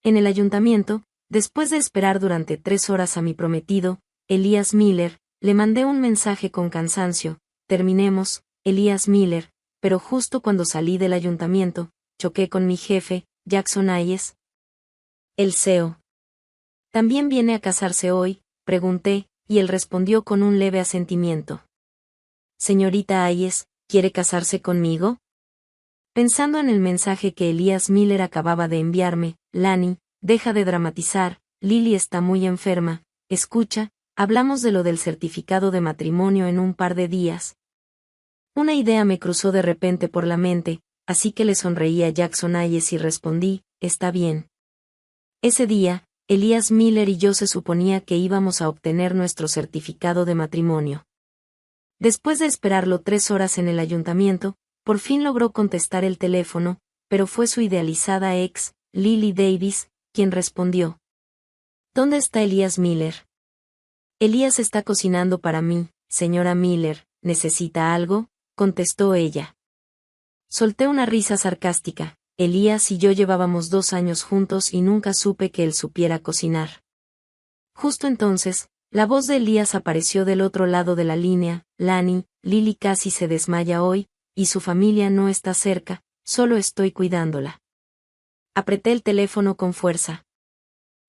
En el ayuntamiento, después de esperar durante 3 horas a mi prometido, Elías Miller, le mandé un mensaje con cansancio: terminemos, Elías Miller, pero justo cuando salí del ayuntamiento, choqué con mi jefe, Jackson Hayes, el CEO. ¿También viene a casarse hoy?, pregunté, y él respondió con un leve asentimiento. Señorita Hayes, ¿quiere casarse conmigo? Pensando en el mensaje que Elías Miller acababa de enviarme: Lani, deja de dramatizar, Lily está muy enferma, escucha, hablamos de lo del certificado de matrimonio en un par de días. Una idea me cruzó de repente por la mente, así que le sonreí a Jackson Hayes y respondí: está bien. Ese día, Elías Miller y yo se suponía que íbamos a obtener nuestro certificado de matrimonio. Después de esperarlo 3 horas en el ayuntamiento, por fin logró contestar el teléfono, pero fue su idealizada ex, Lily Davis, quien respondió. ¿Dónde está Elías Miller? Elías está cocinando para mí, señora Miller. ¿Necesita algo?, contestó ella. Solté una risa sarcástica. Elías y yo llevábamos 2 años juntos y nunca supe que él supiera cocinar. Justo entonces, la voz de Elías apareció del otro lado de la línea: Lani, Lily casi se desmaya hoy, y su familia no está cerca, solo estoy cuidándola. Apreté el teléfono con fuerza.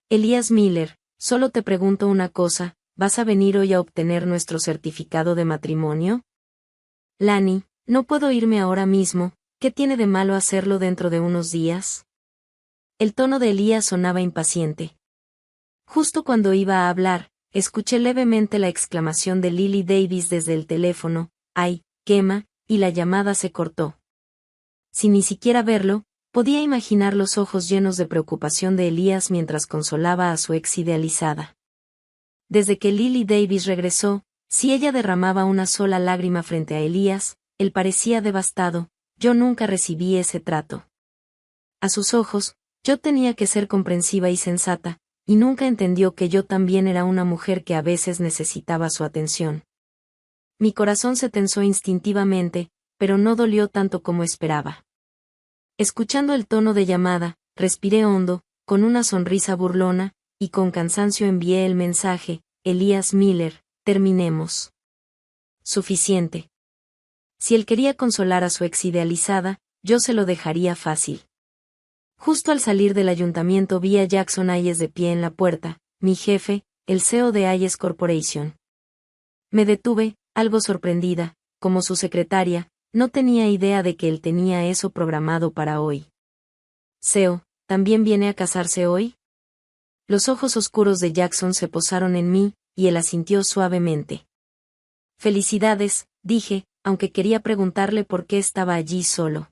Elías Miller, solo te pregunto una cosa, ¿vas a venir hoy a obtener nuestro certificado de matrimonio? Lani, no puedo irme ahora mismo, ¿qué tiene de malo hacerlo dentro de unos días? El tono de Elías sonaba impaciente. Justo cuando iba a hablar, escuché levemente la exclamación de Lily Davis desde el teléfono: ¡ay, quema!, y la llamada se cortó. Sin ni siquiera verlo, podía imaginar los ojos llenos de preocupación de Elías mientras consolaba a su ex idealizada. Desde que Lily Davis regresó, si ella derramaba una sola lágrima frente a Elías, él parecía devastado. Yo nunca recibí ese trato. A sus ojos, yo tenía que ser comprensiva y sensata, y nunca entendió que yo también era una mujer que a veces necesitaba su atención. Mi corazón se tensó instintivamente, pero no dolió tanto como esperaba. Escuchando el tono de llamada, respiré hondo, con una sonrisa burlona, y con cansancio envié el mensaje: Elías Miller, terminemos. Suficiente. Si él quería consolar a su ex idealizada, yo se lo dejaría fácil. Justo al salir del ayuntamiento vi a Jackson Hayes de pie en la puerta, mi jefe, el CEO de Hayes Corporation. Me detuve, algo sorprendida, como su secretaria, no tenía idea de que él tenía eso programado para hoy. CEO, ¿también viene a casarse hoy? Los ojos oscuros de Jackson se posaron en mí, y él asintió suavemente. Felicidades, dije, aunque quería preguntarle por qué estaba allí solo.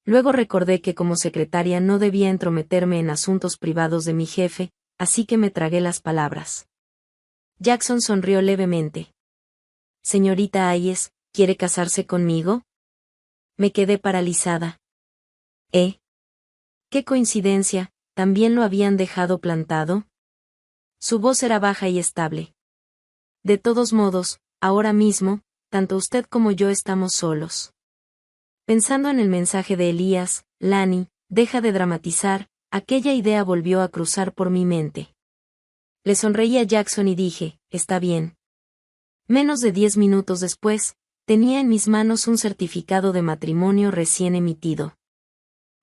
Luego recordé que como secretaria no debía entrometerme en asuntos privados de mi jefe, así que me tragué las palabras. Jackson sonrió levemente. Señorita Hayes, ¿quiere casarse conmigo? Me quedé paralizada. ¡Qué coincidencia! ¿También lo habían dejado plantado? Su voz era baja y estable. De todos modos, ahora mismo, tanto usted como yo estamos solos. Pensando en el mensaje de Elías: Lani, deja de dramatizar, aquella idea volvió a cruzar por mi mente. Le sonreí a Jackson y dije: está bien. Menos de 10 minutos después, tenía en mis manos un certificado de matrimonio recién emitido.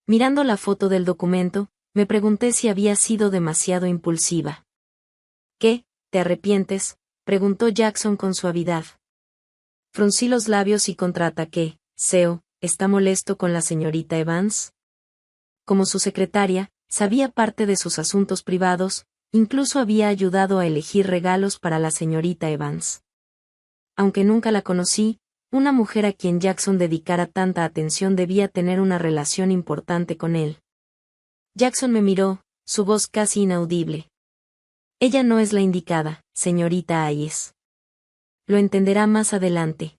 Mirando la foto del documento, me pregunté si había sido demasiado impulsiva. ¿Qué, te arrepientes?, preguntó Jackson con suavidad. Fruncí los labios y contraataqué: CEO, ¿está molesto con la señorita Evans? Como su secretaria, sabía parte de sus asuntos privados, incluso había ayudado a elegir regalos para la señorita Evans. Aunque nunca la conocí, una mujer a quien Jackson dedicara tanta atención debía tener una relación importante con él. Jackson me miró, su voz casi inaudible. Ella no es la indicada, señorita Hayes. Lo entenderá más adelante.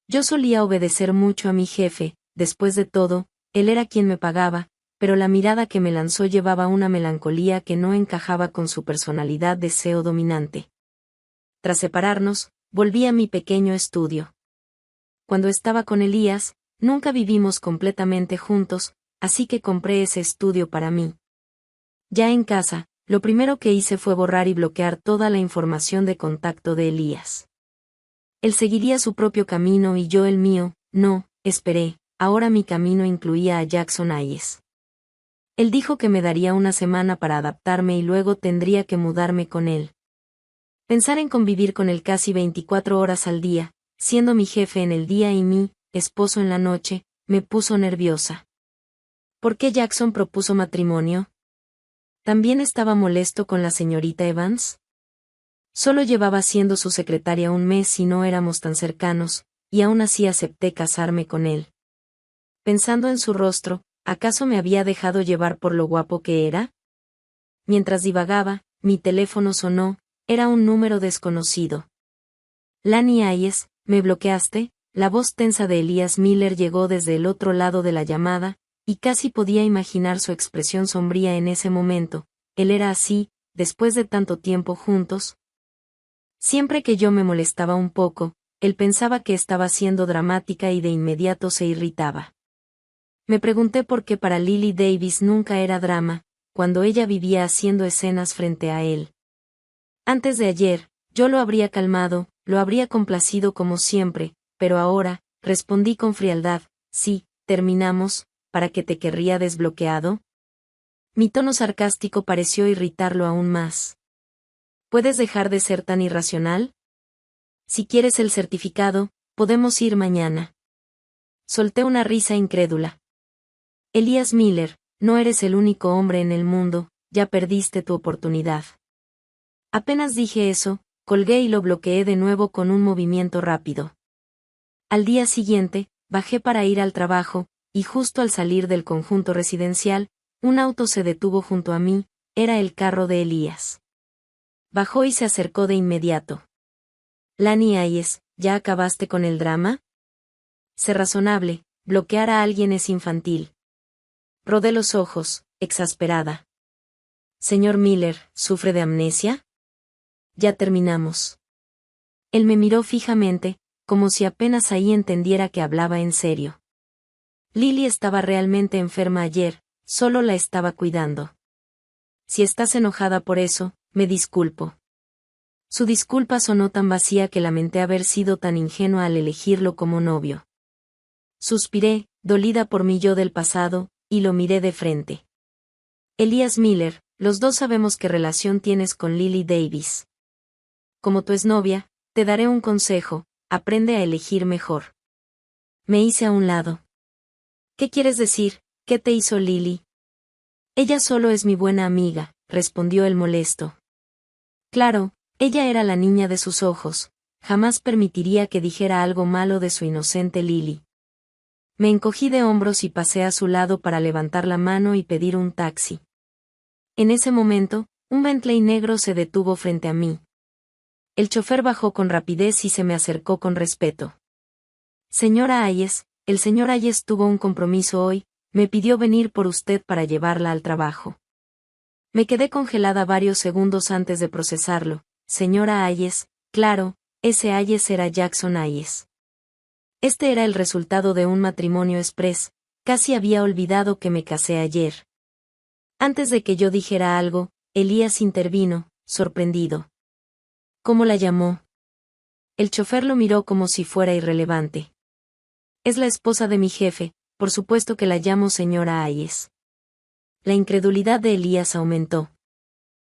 Yo solía obedecer mucho a mi jefe, después de todo, él era quien me pagaba, pero la mirada que me lanzó llevaba una melancolía que no encajaba con su personalidad de CEO dominante. Tras separarnos, volví a mi pequeño estudio. Cuando estaba con Elías, nunca vivimos completamente juntos, así que compré ese estudio para mí. Ya en casa, lo primero que hice fue borrar y bloquear toda la información de contacto de Elías. Él seguiría su propio camino y yo el mío. No, esperé, ahora mi camino incluía a Jackson Hayes. Él dijo que me daría una semana para adaptarme y luego tendría que mudarme con él. Pensar en convivir con él casi 24 horas al día, siendo mi jefe en el día y mi esposo en la noche, me puso nerviosa. ¿Por qué Jackson propuso matrimonio? ¿También estaba molesto con la señorita Evans? Solo llevaba siendo su secretaria un mes y no éramos tan cercanos, y aún así acepté casarme con él. Pensando en su rostro, ¿acaso me había dejado llevar por lo guapo que era? Mientras divagaba, mi teléfono sonó, era un número desconocido. Lani Hayes, ¿me bloqueaste? La voz tensa de Elías Miller llegó desde el otro lado de la llamada, y casi podía imaginar su expresión sombría en ese momento. Él era así, después de tanto tiempo juntos. Siempre que yo me molestaba un poco, él pensaba que estaba siendo dramática y de inmediato se irritaba. Me pregunté por qué para Lily Davis nunca era drama, cuando ella vivía haciendo escenas frente a él. Antes de ayer, yo lo habría calmado, lo habría complacido como siempre, pero ahora, respondí con frialdad, sí, terminamos, ¿para qué te querría desbloqueado? Mi tono sarcástico pareció irritarlo aún más. ¿Puedes dejar de ser tan irracional? Si quieres el certificado, podemos ir mañana. Solté una risa incrédula. Elías Miller, no eres el único hombre en el mundo, ya perdiste tu oportunidad. Apenas dije eso, colgué y lo bloqueé de nuevo con un movimiento rápido. Al día siguiente, bajé para ir al trabajo, y justo al salir del conjunto residencial, un auto se detuvo junto a mí, era el carro de Elías. Bajó y se acercó de inmediato. Lani Hayes, ¿ya acabaste con el drama? Sé razonable, bloquear a alguien es infantil. Rodé los ojos, exasperada. Señor Miller, ¿sufre de amnesia? Ya terminamos. Él me miró fijamente, como si apenas ahí entendiera que hablaba en serio. Lily estaba realmente enferma ayer, solo la estaba cuidando. Si estás enojada por eso, me disculpo. Su disculpa sonó tan vacía que lamenté haber sido tan ingenua al elegirlo como novio. Suspiré, dolida por mi yo del pasado, y lo miré de frente. Elías Miller, los dos sabemos qué relación tienes con Lily Davis. Como tu exnovia, te daré un consejo, aprende a elegir mejor. Me hice a un lado. ¿Qué quieres decir? ¿Qué te hizo Lily? Ella solo es mi buena amiga, respondió el molesto. Claro, ella era la niña de sus ojos, jamás permitiría que dijera algo malo de su inocente Lily. Me encogí de hombros y pasé a su lado para levantar la mano y pedir un taxi. En ese momento, un Bentley negro se detuvo frente a mí. El chofer bajó con rapidez y se me acercó con respeto. Señora Hayes, el señor Hayes tuvo un compromiso hoy, me pidió venir por usted para llevarla al trabajo. Me quedé congelada varios segundos antes de procesarlo. Señora Hayes, claro, ese Hayes era Jackson Hayes. Este era el resultado de un matrimonio express, casi había olvidado que me casé ayer. Antes de que yo dijera algo, Elías intervino, sorprendido. ¿Cómo la llamó? El chofer lo miró como si fuera irrelevante. Es la esposa de mi jefe, por supuesto que la llamo señora Hayes. La incredulidad de Elías aumentó.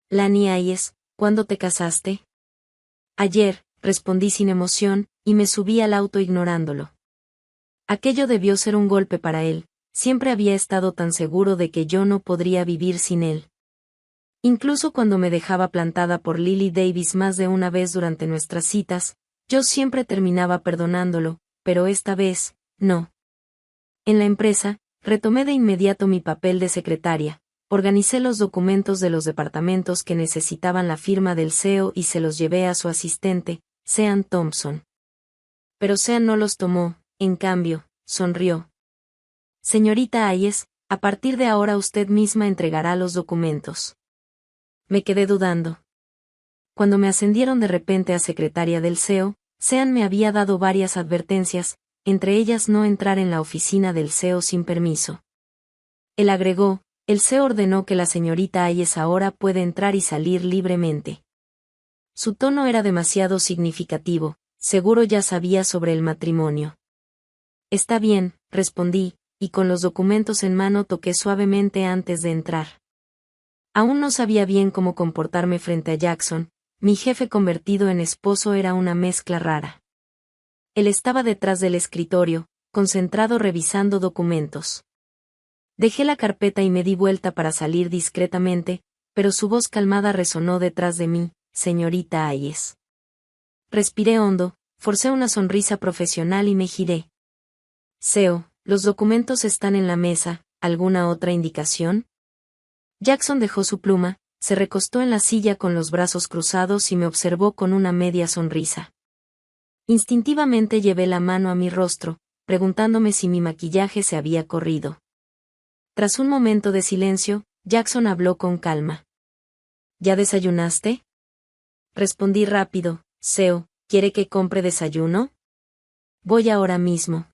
Lani Hayes, ¿cuándo te casaste? Ayer, respondí sin emoción, y me subí al auto ignorándolo. Aquello debió ser un golpe para él, siempre había estado tan seguro de que yo no podría vivir sin él. Incluso cuando me dejaba plantada por Lily Davis más de una vez durante nuestras citas, yo siempre terminaba perdonándolo, pero esta vez, no. En la empresa, retomé de inmediato mi papel de secretaria, organicé los documentos de los departamentos que necesitaban la firma del CEO y se los llevé a su asistente, Sean Thompson. Pero Sean no los tomó, en cambio, sonrió. Señorita Hayes, a partir de ahora usted misma entregará los documentos. Me quedé dudando. Cuando me ascendieron de repente a secretaria del CEO, Sean me había dado varias advertencias, entre ellas no entrar en la oficina del CEO sin permiso. Él agregó, el CEO ordenó que la señorita Hayes ahora puede entrar y salir libremente. Su tono era demasiado significativo, seguro ya sabía sobre el matrimonio. Está bien, respondí, y con los documentos en mano toqué suavemente antes de entrar. Aún no sabía bien cómo comportarme frente a Jackson, mi jefe convertido en esposo era una mezcla rara. Él estaba detrás del escritorio, concentrado revisando documentos. Dejé la carpeta y me di vuelta para salir discretamente, pero su voz calmada resonó detrás de mí, señorita Hayes. Respiré hondo, forcé una sonrisa profesional y me giré. CEO, los documentos están en la mesa, ¿alguna otra indicación? Jackson dejó su pluma, se recostó en la silla con los brazos cruzados y me observó con una media sonrisa. Instintivamente llevé la mano a mi rostro, preguntándome si mi maquillaje se había corrido. Tras un momento de silencio, Jackson habló con calma. ¿Ya desayunaste? Respondí rápido, CEO, ¿quiere que compre desayuno? Voy ahora mismo.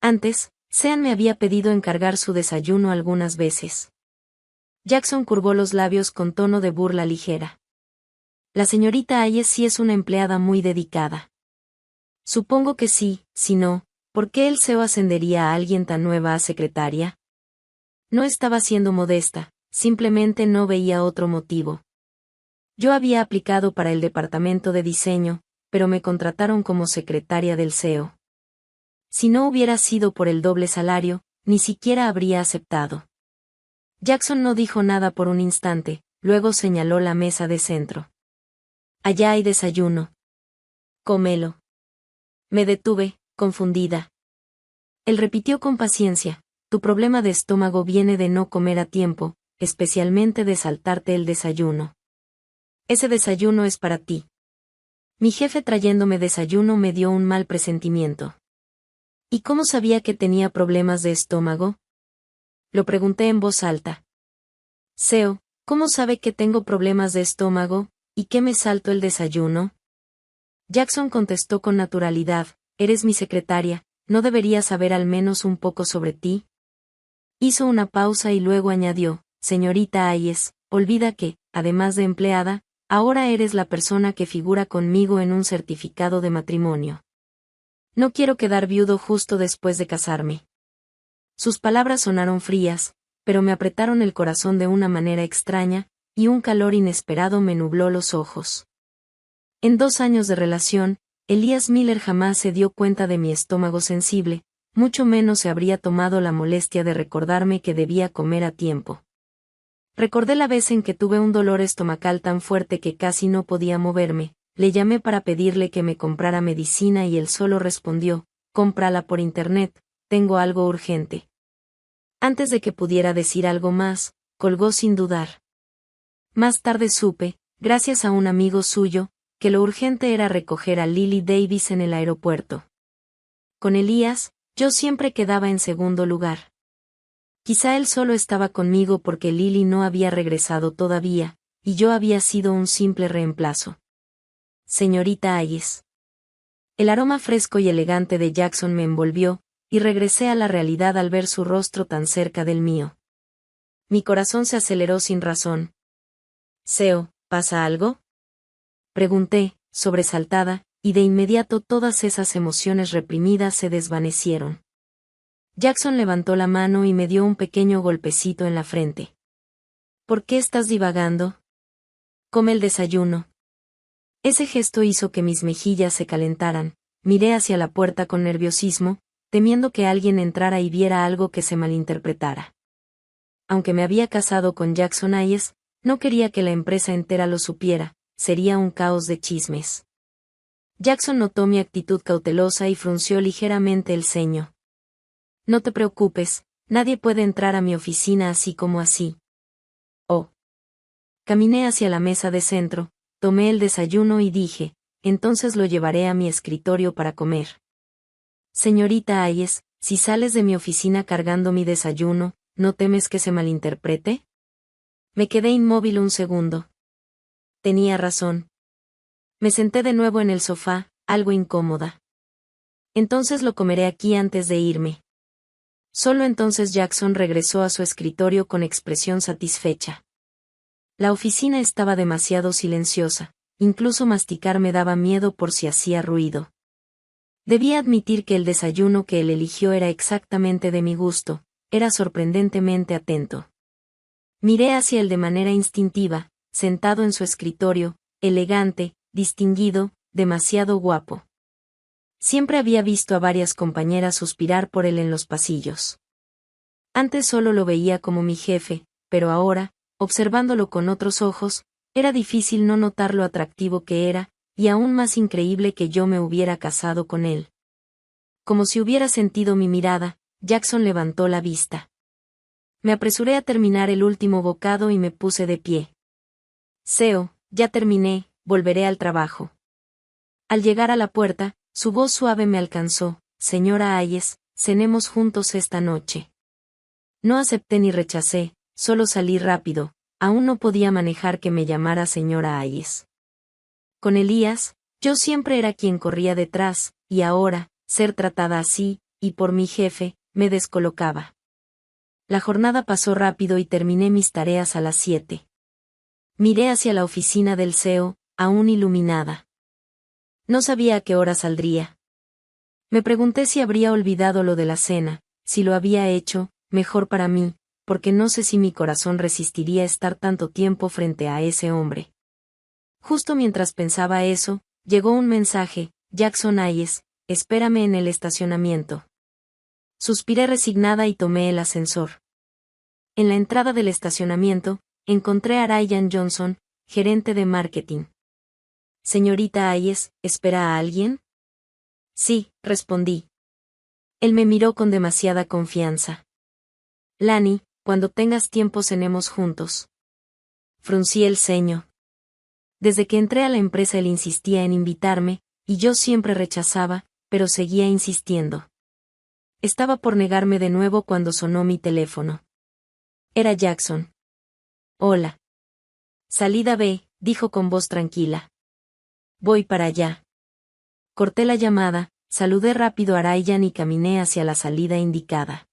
Antes, Sean me había pedido encargar su desayuno algunas veces. Jackson curvó los labios con tono de burla ligera. La señorita Hayes sí es una empleada muy dedicada. Supongo que sí, si no, ¿por qué el CEO ascendería a alguien tan nueva a secretaria? No estaba siendo modesta, simplemente no veía otro motivo. Yo había aplicado para el departamento de diseño, pero me contrataron como secretaria del CEO. Si no hubiera sido por el doble salario, ni siquiera habría aceptado. Jackson no dijo nada por un instante, luego señaló la mesa de centro. Allá hay desayuno. Cómelo. Me detuve, confundida. Él repitió con paciencia, tu problema de estómago viene de no comer a tiempo, especialmente de saltarte el desayuno. Ese desayuno es para ti. Mi jefe trayéndome desayuno me dio un mal presentimiento. ¿Y cómo sabía que tenía problemas de estómago? Lo pregunté en voz alta. CEO, ¿cómo sabe que tengo problemas de estómago, y que me salto el desayuno? Jackson contestó con naturalidad, eres mi secretaria, ¿no debería saber al menos un poco sobre ti? Hizo una pausa y luego añadió, señorita Hayes, olvida que, además de empleada, ahora eres la persona que figura conmigo en un certificado de matrimonio. No quiero quedar viudo justo después de casarme. Sus palabras sonaron frías, pero me apretaron el corazón de una manera extraña, y un calor inesperado me nubló los ojos. En 2 años de relación, Elias Miller jamás se dio cuenta de mi estómago sensible, mucho menos se habría tomado la molestia de recordarme que debía comer a tiempo. Recordé la vez en que tuve un dolor estomacal tan fuerte que casi no podía moverme, le llamé para pedirle que me comprara medicina y él solo respondió, cómprala por internet, tengo algo urgente. Antes de que pudiera decir algo más, colgó sin dudar. Más tarde supe, gracias a un amigo suyo, que lo urgente era recoger a Lily Davis en el aeropuerto. Con Elías, yo siempre quedaba en segundo lugar. Quizá él solo estaba conmigo porque Lily no había regresado todavía, y yo había sido un simple reemplazo. Señorita Hayes. El aroma fresco y elegante de Jackson me envolvió, y regresé a la realidad al ver su rostro tan cerca del mío. Mi corazón se aceleró sin razón. CEO, ¿pasa algo? Pregunté, sobresaltada, y de inmediato todas esas emociones reprimidas se desvanecieron. Jackson levantó la mano y me dio un pequeño golpecito en la frente. ¿Por qué estás divagando? Come el desayuno. Ese gesto hizo que mis mejillas se calentaran, miré hacia la puerta con nerviosismo, temiendo que alguien entrara y viera algo que se malinterpretara. Aunque me había casado con Jackson Hayes, no quería que la empresa entera lo supiera, sería un caos de chismes. Jackson notó mi actitud cautelosa y frunció ligeramente el ceño. No te preocupes, nadie puede entrar a mi oficina así como así. Oh. Caminé hacia la mesa de centro, tomé el desayuno y dije, entonces lo llevaré a mi escritorio para comer. Señorita Hayes, si sales de mi oficina cargando mi desayuno, ¿no temes que se malinterprete? Me quedé inmóvil un segundo. Tenía razón. Me senté de nuevo en el sofá, algo incómoda. Entonces lo comeré aquí antes de irme. Solo entonces Jackson regresó a su escritorio con expresión satisfecha. La oficina estaba demasiado silenciosa, incluso masticar me daba miedo por si hacía ruido. Debía admitir que el desayuno que él eligió era exactamente de mi gusto, era sorprendentemente atento. Miré hacia él de manera instintiva, sentado en su escritorio, elegante, distinguido, demasiado guapo. Siempre había visto a varias compañeras suspirar por él en los pasillos. Antes solo lo veía como mi jefe, pero ahora, observándolo con otros ojos, era difícil no notar lo atractivo que era, y aún más increíble que yo me hubiera casado con él. Como si hubiera sentido mi mirada, Jackson levantó la vista. Me apresuré a terminar el último bocado y me puse de pie. Seo, ya terminé, volveré al trabajo. Al llegar a la puerta, su voz suave me alcanzó: señora Hayes, cenemos juntos esta noche. No acepté ni rechacé, solo salí rápido, aún no podía manejar que me llamara señora Hayes. Con Elías, yo siempre era quien corría detrás, y ahora, ser tratada así, y por mi jefe, me descolocaba. La jornada pasó rápido y terminé mis tareas a las 7. Miré hacia la oficina del CEO, aún iluminada. No sabía a qué hora saldría. Me pregunté si habría olvidado lo de la cena, si lo había hecho, mejor para mí, porque no sé si mi corazón resistiría estar tanto tiempo frente a ese hombre. Justo mientras pensaba eso, llegó un mensaje: Jackson Hayes, espérame en el estacionamiento. Suspiré resignada y tomé el ascensor. En la entrada del estacionamiento, encontré a Ryan Johnson, gerente de marketing. Señorita Hayes, ¿espera a alguien? Sí, respondí. Él me miró con demasiada confianza. Lani, cuando tengas tiempo cenemos juntos. Fruncí el ceño. Desde que entré a la empresa él insistía en invitarme, y yo siempre rechazaba, pero seguía insistiendo. Estaba por negarme de nuevo cuando sonó mi teléfono. Era Jackson. Hola. Salida B, dijo con voz tranquila. Voy para allá. Corté la llamada, saludé rápido a Ryan y caminé hacia la salida indicada.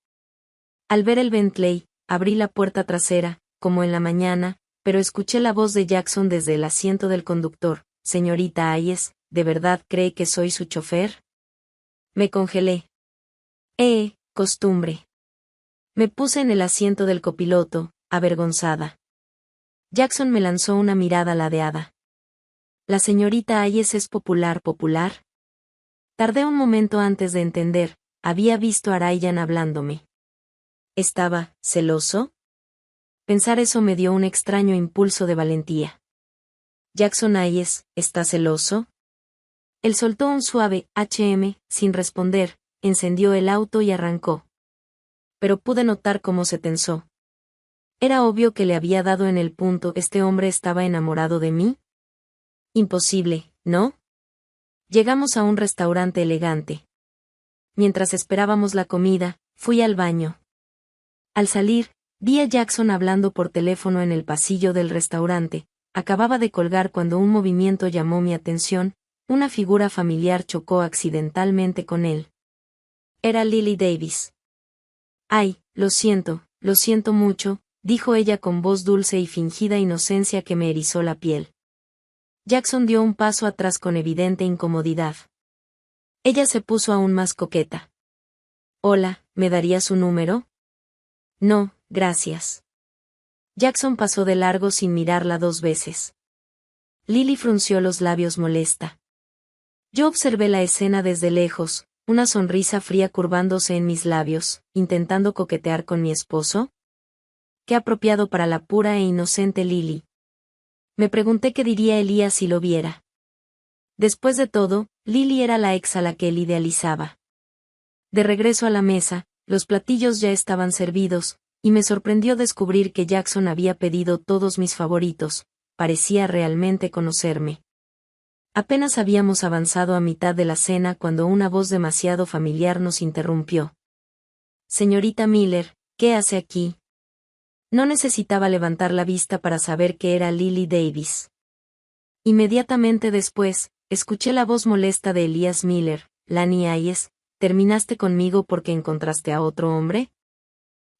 Al ver el Bentley, abrí la puerta trasera, como en la mañana, pero escuché la voz de Jackson desde el asiento del conductor: señorita Hayes, ¿de verdad cree que soy su chofer? Me congelé. Costumbre. Me puse en el asiento del copiloto, avergonzada. Jackson me lanzó una mirada ladeada. ¿La señorita Hayes es popular? Tardé un momento antes de entender, había visto a Ryan hablándome. ¿Estaba celoso? Pensar eso me dio un extraño impulso de valentía. Jackson Hayes, ¿está celoso? Él soltó un suave sin responder, encendió el auto y arrancó. Pero pude notar cómo se tensó. Era obvio que le había dado en el punto. ¿Este hombre estaba enamorado de mí? Imposible, ¿no? Llegamos a un restaurante elegante. Mientras esperábamos la comida, fui al baño. Al salir, vi a Jackson hablando por teléfono en el pasillo del restaurante. Acababa de colgar cuando un movimiento llamó mi atención: una figura familiar chocó accidentalmente con él. Era Lily Davis. Ay, lo siento mucho, dijo ella con voz dulce y fingida inocencia que me erizó la piel. Jackson dio un paso atrás con evidente incomodidad. Ella se puso aún más coqueta. Hola, ¿me daría su número? No, gracias. Jackson pasó de largo sin mirarla 2 veces. Lily frunció los labios molesta. Yo observé la escena desde lejos, una sonrisa fría curvándose en mis labios, intentando coquetear con mi esposo. Qué apropiado para la pura e inocente Lily. Me pregunté qué diría Elías si lo viera. Después de todo, Lily era la ex a la que él idealizaba. De regreso a la mesa, los platillos ya estaban servidos, y me sorprendió descubrir que Jackson había pedido todos mis favoritos. Parecía realmente conocerme. Apenas habíamos avanzado a mitad de la cena cuando una voz demasiado familiar nos interrumpió. Señorita Miller, ¿qué hace aquí? No necesitaba levantar la vista para saber que era Lily Davis. Inmediatamente después, escuché la voz molesta de Elías Miller: Lani Hayes, ¿terminaste conmigo porque encontraste a otro hombre?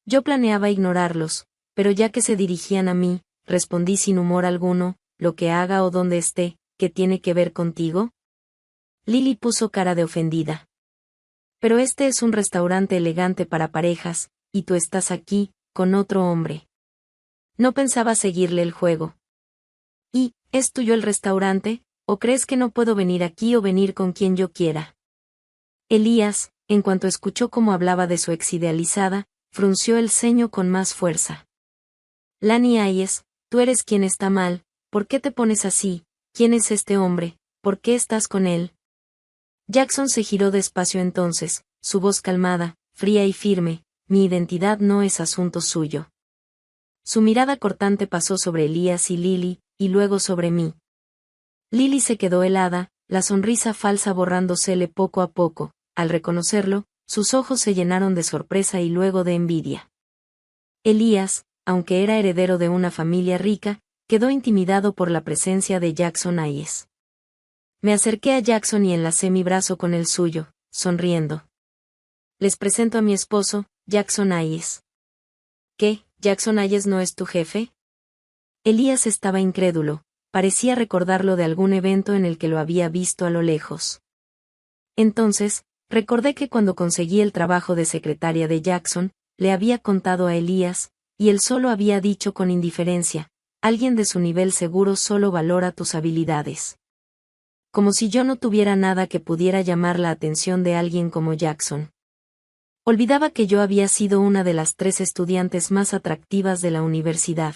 Yo planeaba ignorarlos, pero ya que se dirigían a mí, respondí sin humor alguno, lo que haga o donde esté, ¿qué tiene que ver contigo? Lily puso cara de ofendida. Pero este es un restaurante elegante para parejas, y tú estás aquí, con otro hombre. No pensaba seguirle el juego. ¿Y, es tuyo el restaurante, o crees que no puedo venir aquí o venir con quien yo quiera? Elías, en cuanto escuchó cómo hablaba de su ex idealizada, frunció el ceño con más fuerza. Lani Hayes, tú eres quien está mal, ¿por qué te pones así? ¿Quién es este hombre? ¿Por qué estás con él? Jackson se giró despacio entonces, su voz calmada, fría y firme, mi identidad no es asunto suyo. Su mirada cortante pasó sobre Elías y Lily, y luego sobre mí. Lily se quedó helada, la sonrisa falsa borrándosele poco a poco, al reconocerlo, sus ojos se llenaron de sorpresa y luego de envidia. Elías, aunque era heredero de una familia rica, quedó intimidado por la presencia de Jackson Hayes. Me acerqué a Jackson y enlacé mi brazo con el suyo, sonriendo. Les presento a mi esposo, Jackson Hayes. ¿Qué, Jackson Hayes no es tu jefe? Elías estaba incrédulo, parecía recordarlo de algún evento en el que lo había visto a lo lejos. Entonces, recordé que cuando conseguí el trabajo de secretaria de Jackson, le había contado a Elías, y él solo había dicho con indiferencia, alguien de su nivel seguro solo valora tus habilidades. Como si yo no tuviera nada que pudiera llamar la atención de alguien como Jackson. Olvidaba que yo había sido una de las 3 estudiantes más atractivas de la universidad.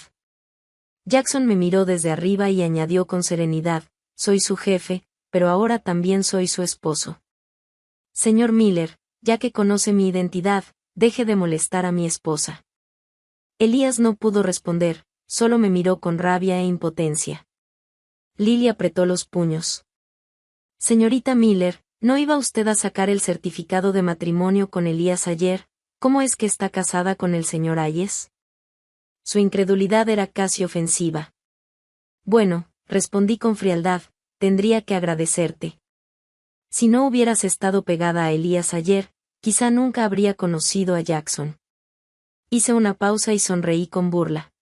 Jackson me miró desde arriba y añadió con serenidad, soy su jefe, pero ahora también soy su esposo. Señor Miller, ya que conoce mi identidad, deje de molestar a mi esposa. Elías no pudo responder, solo me miró con rabia e impotencia. Lily apretó los puños. Señorita Miller, ¿no iba usted a sacar el certificado de matrimonio con Elías ayer? ¿Cómo es que está casada con el señor Hayes? Su incredulidad era casi ofensiva. Bueno, respondí con frialdad, tendría que agradecerte. Si no hubieras estado pegada a Elías ayer, quizá nunca habría conocido a Jackson. Hice una pausa y sonreí con burla.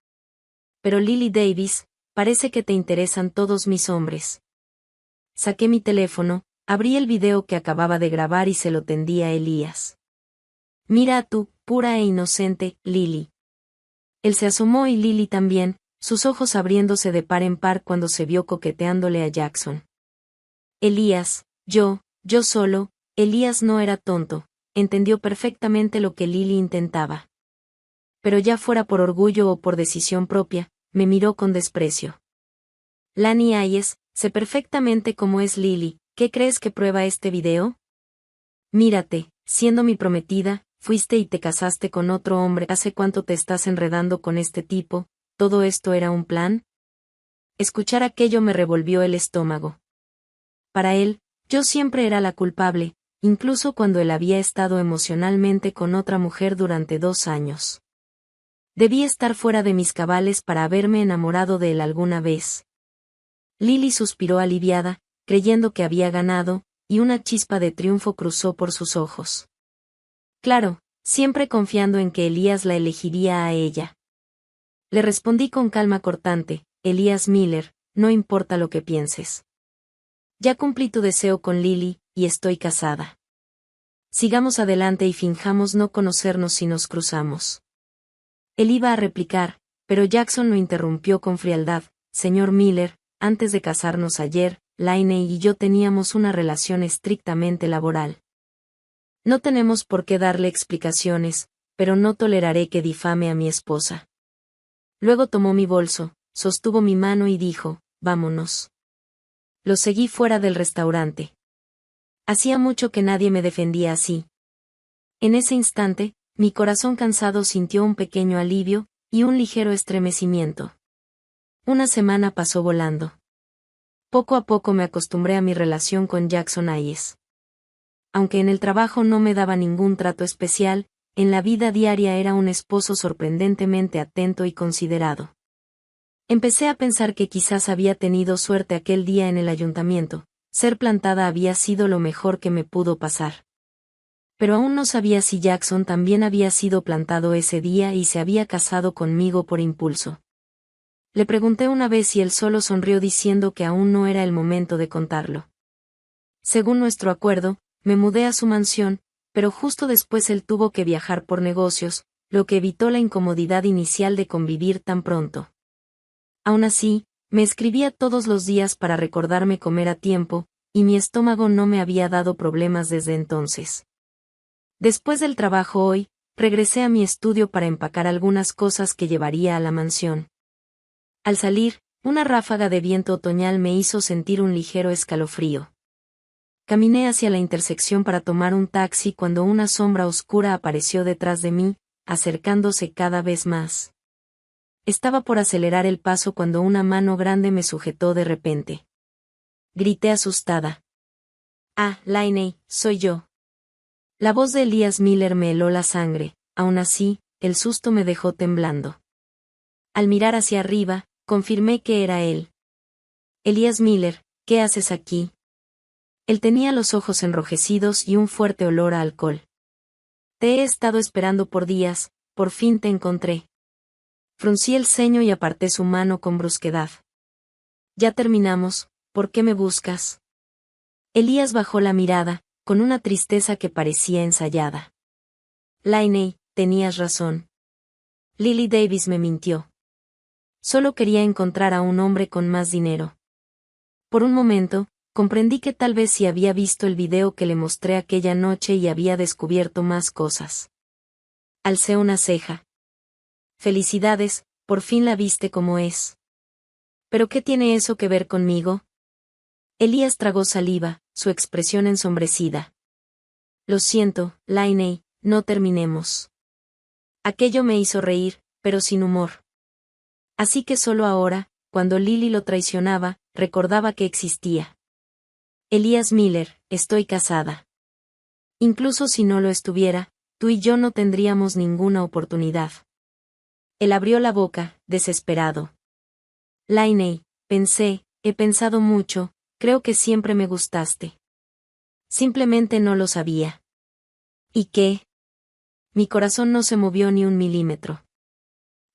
Pero Lily Davis, parece que te interesan todos mis hombres. Saqué mi teléfono, abrí el video que acababa de grabar y se lo tendí a Elías. Mira a tú, pura e inocente, Lily. Él se asomó y Lily también, sus ojos abriéndose de par en par cuando se vio coqueteándole a Jackson. Elías, yo solo, Elías no era tonto, entendió perfectamente lo que Lily intentaba. Pero ya fuera por orgullo o por decisión propia, me miró con desprecio. Lani Hayes, sé perfectamente cómo es Lily, ¿qué crees que prueba este video? Mírate, siendo mi prometida, fuiste y te casaste con otro hombre, ¿hace cuánto te estás enredando con este tipo? ¿Todo esto era un plan? Escuchar aquello me revolvió el estómago. Para él, yo siempre era la culpable, incluso cuando él había estado emocionalmente con otra mujer durante 2 años. Debí estar fuera de mis cabales para haberme enamorado de él alguna vez. Lily suspiró aliviada, creyendo que había ganado, y una chispa de triunfo cruzó por sus ojos. Claro, siempre confiando en que Elías la elegiría a ella. Le respondí con calma cortante, Elías Miller, no importa lo que pienses. Ya cumplí tu deseo con Lily, y estoy casada. Sigamos adelante y finjamos no conocernos si nos cruzamos. Él iba a replicar, pero Jackson lo interrumpió con frialdad, señor Miller, antes de casarnos ayer, Lainey y yo teníamos una relación estrictamente laboral. No tenemos por qué darle explicaciones, pero no toleraré que difame a mi esposa. Luego tomó mi bolso, sostuvo mi mano y dijo, vámonos. Lo seguí fuera del restaurante. Hacía mucho que nadie me defendía así. En ese instante, mi corazón cansado sintió un pequeño alivio, y un ligero estremecimiento. Una semana pasó volando. Poco a poco me acostumbré a mi relación con Jackson Hayes. Aunque en el trabajo no me daba ningún trato especial, en la vida diaria era un esposo sorprendentemente atento y considerado. Empecé a pensar que quizás había tenido suerte aquel día en el ayuntamiento, ser plantada había sido lo mejor que me pudo pasar. Pero aún no sabía si Jackson también había sido plantado ese día y se había casado conmigo por impulso. Le pregunté una vez y él solo sonrió diciendo que aún no era el momento de contarlo. Según nuestro acuerdo, me mudé a su mansión, pero justo después él tuvo que viajar por negocios, lo que evitó la incomodidad inicial de convivir tan pronto. Aún así, me escribía todos los días para recordarme comer a tiempo, y mi estómago no me había dado problemas desde entonces. Después del trabajo hoy, regresé a mi estudio para empacar algunas cosas que llevaría a la mansión. Al salir, una ráfaga de viento otoñal me hizo sentir un ligero escalofrío. Caminé hacia la intersección para tomar un taxi cuando una sombra oscura apareció detrás de mí, acercándose cada vez más. Estaba por acelerar el paso cuando una mano grande me sujetó de repente. Grité asustada. «Ah, Lainey, soy yo». La voz de Elias Miller me heló la sangre, aún así, el susto me dejó temblando. Al mirar hacia arriba, confirmé que era él. «Elias Miller, ¿qué haces aquí?» Él tenía los ojos enrojecidos y un fuerte olor a alcohol. «Te he estado esperando por días, por fin te encontré». Fruncí el ceño y aparté su mano con brusquedad. «Ya terminamos, ¿por qué me buscas?» Elías bajó la mirada, con una tristeza que parecía ensayada. «Lainey, tenías razón. Lily Davis me mintió. Solo quería encontrar a un hombre con más dinero». Por un momento, comprendí que tal vez sí había visto el video que le mostré aquella noche y había descubierto más cosas. Alcé una ceja. «Felicidades, por fin la viste como es». «¿Pero qué tiene eso que ver conmigo?» Elías tragó saliva, su expresión ensombrecida. «Lo siento, Lainey, no terminemos». Aquello me hizo reír, pero sin humor. Así que solo ahora, cuando Lily lo traicionaba, recordaba que existía. «Elias Miller, estoy casada. Incluso si no lo estuviera, tú y yo no tendríamos ninguna oportunidad». Él abrió la boca, desesperado. «Lainey, he pensado mucho, creo que siempre me gustaste. Simplemente no lo sabía». «¿Y qué?» Mi corazón no se movió ni un milímetro.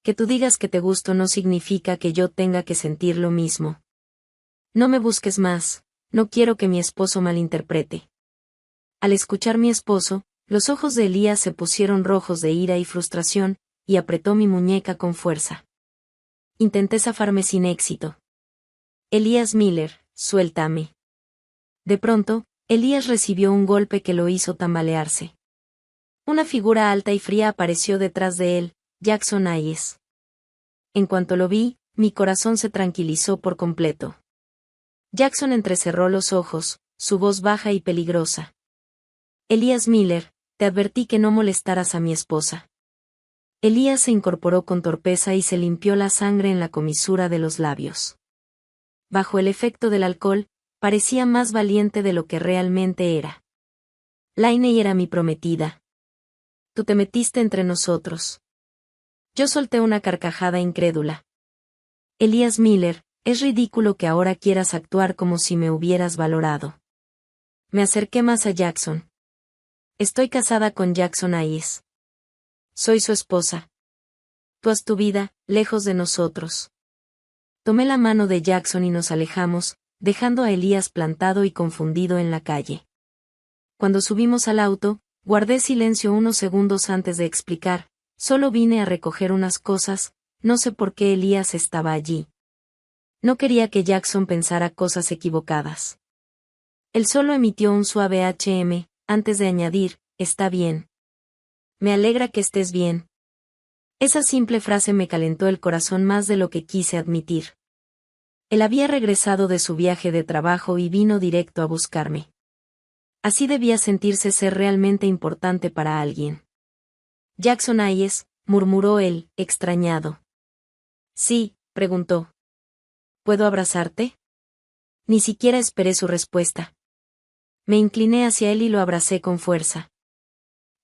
Que tú digas que te gusto no significa que yo tenga que sentir lo mismo. No me busques más, no quiero que mi esposo malinterprete. Al escuchar mi esposo, los ojos de Elías se pusieron rojos de ira y frustración, y apretó mi muñeca con fuerza. Intenté zafarme sin éxito. «Elias Miller, suéltame». De pronto, Elías recibió un golpe que lo hizo tambalearse. Una figura alta y fría apareció detrás de él, Jackson Hayes. En cuanto lo vi, mi corazón se tranquilizó por completo. Jackson entrecerró los ojos, su voz baja y peligrosa. «Elias Miller, te advertí que no molestaras a mi esposa». Elías se incorporó con torpeza y se limpió la sangre en la comisura de los labios. Bajo el efecto del alcohol, parecía más valiente de lo que realmente era. «Lainey era mi prometida. Tú te metiste entre nosotros». Yo solté una carcajada incrédula. «Elias Miller, es ridículo que ahora quieras actuar como si me hubieras valorado». Me acerqué más a Jackson. «Estoy casada con Jackson Hayes. Soy su esposa. Tú haz tu vida, lejos de nosotros». Tomé la mano de Jackson y nos alejamos, dejando a Elías plantado y confundido en la calle. Cuando subimos al auto, guardé silencio unos segundos antes de explicar: «Solo vine a recoger unas cosas, no sé por qué Elías estaba allí». No quería que Jackson pensara cosas equivocadas. Él solo emitió un suave antes de añadir: «Está bien. Me alegra que estés bien». Esa simple frase me calentó el corazón más de lo que quise admitir. Él había regresado de su viaje de trabajo y vino directo a buscarme. Así debía sentirse ser realmente importante para alguien. «Jackson Hayes», murmuró él, extrañado. «Sí», preguntó. «¿Puedo abrazarte?» Ni siquiera esperé su respuesta. Me incliné hacia él y lo abracé con fuerza.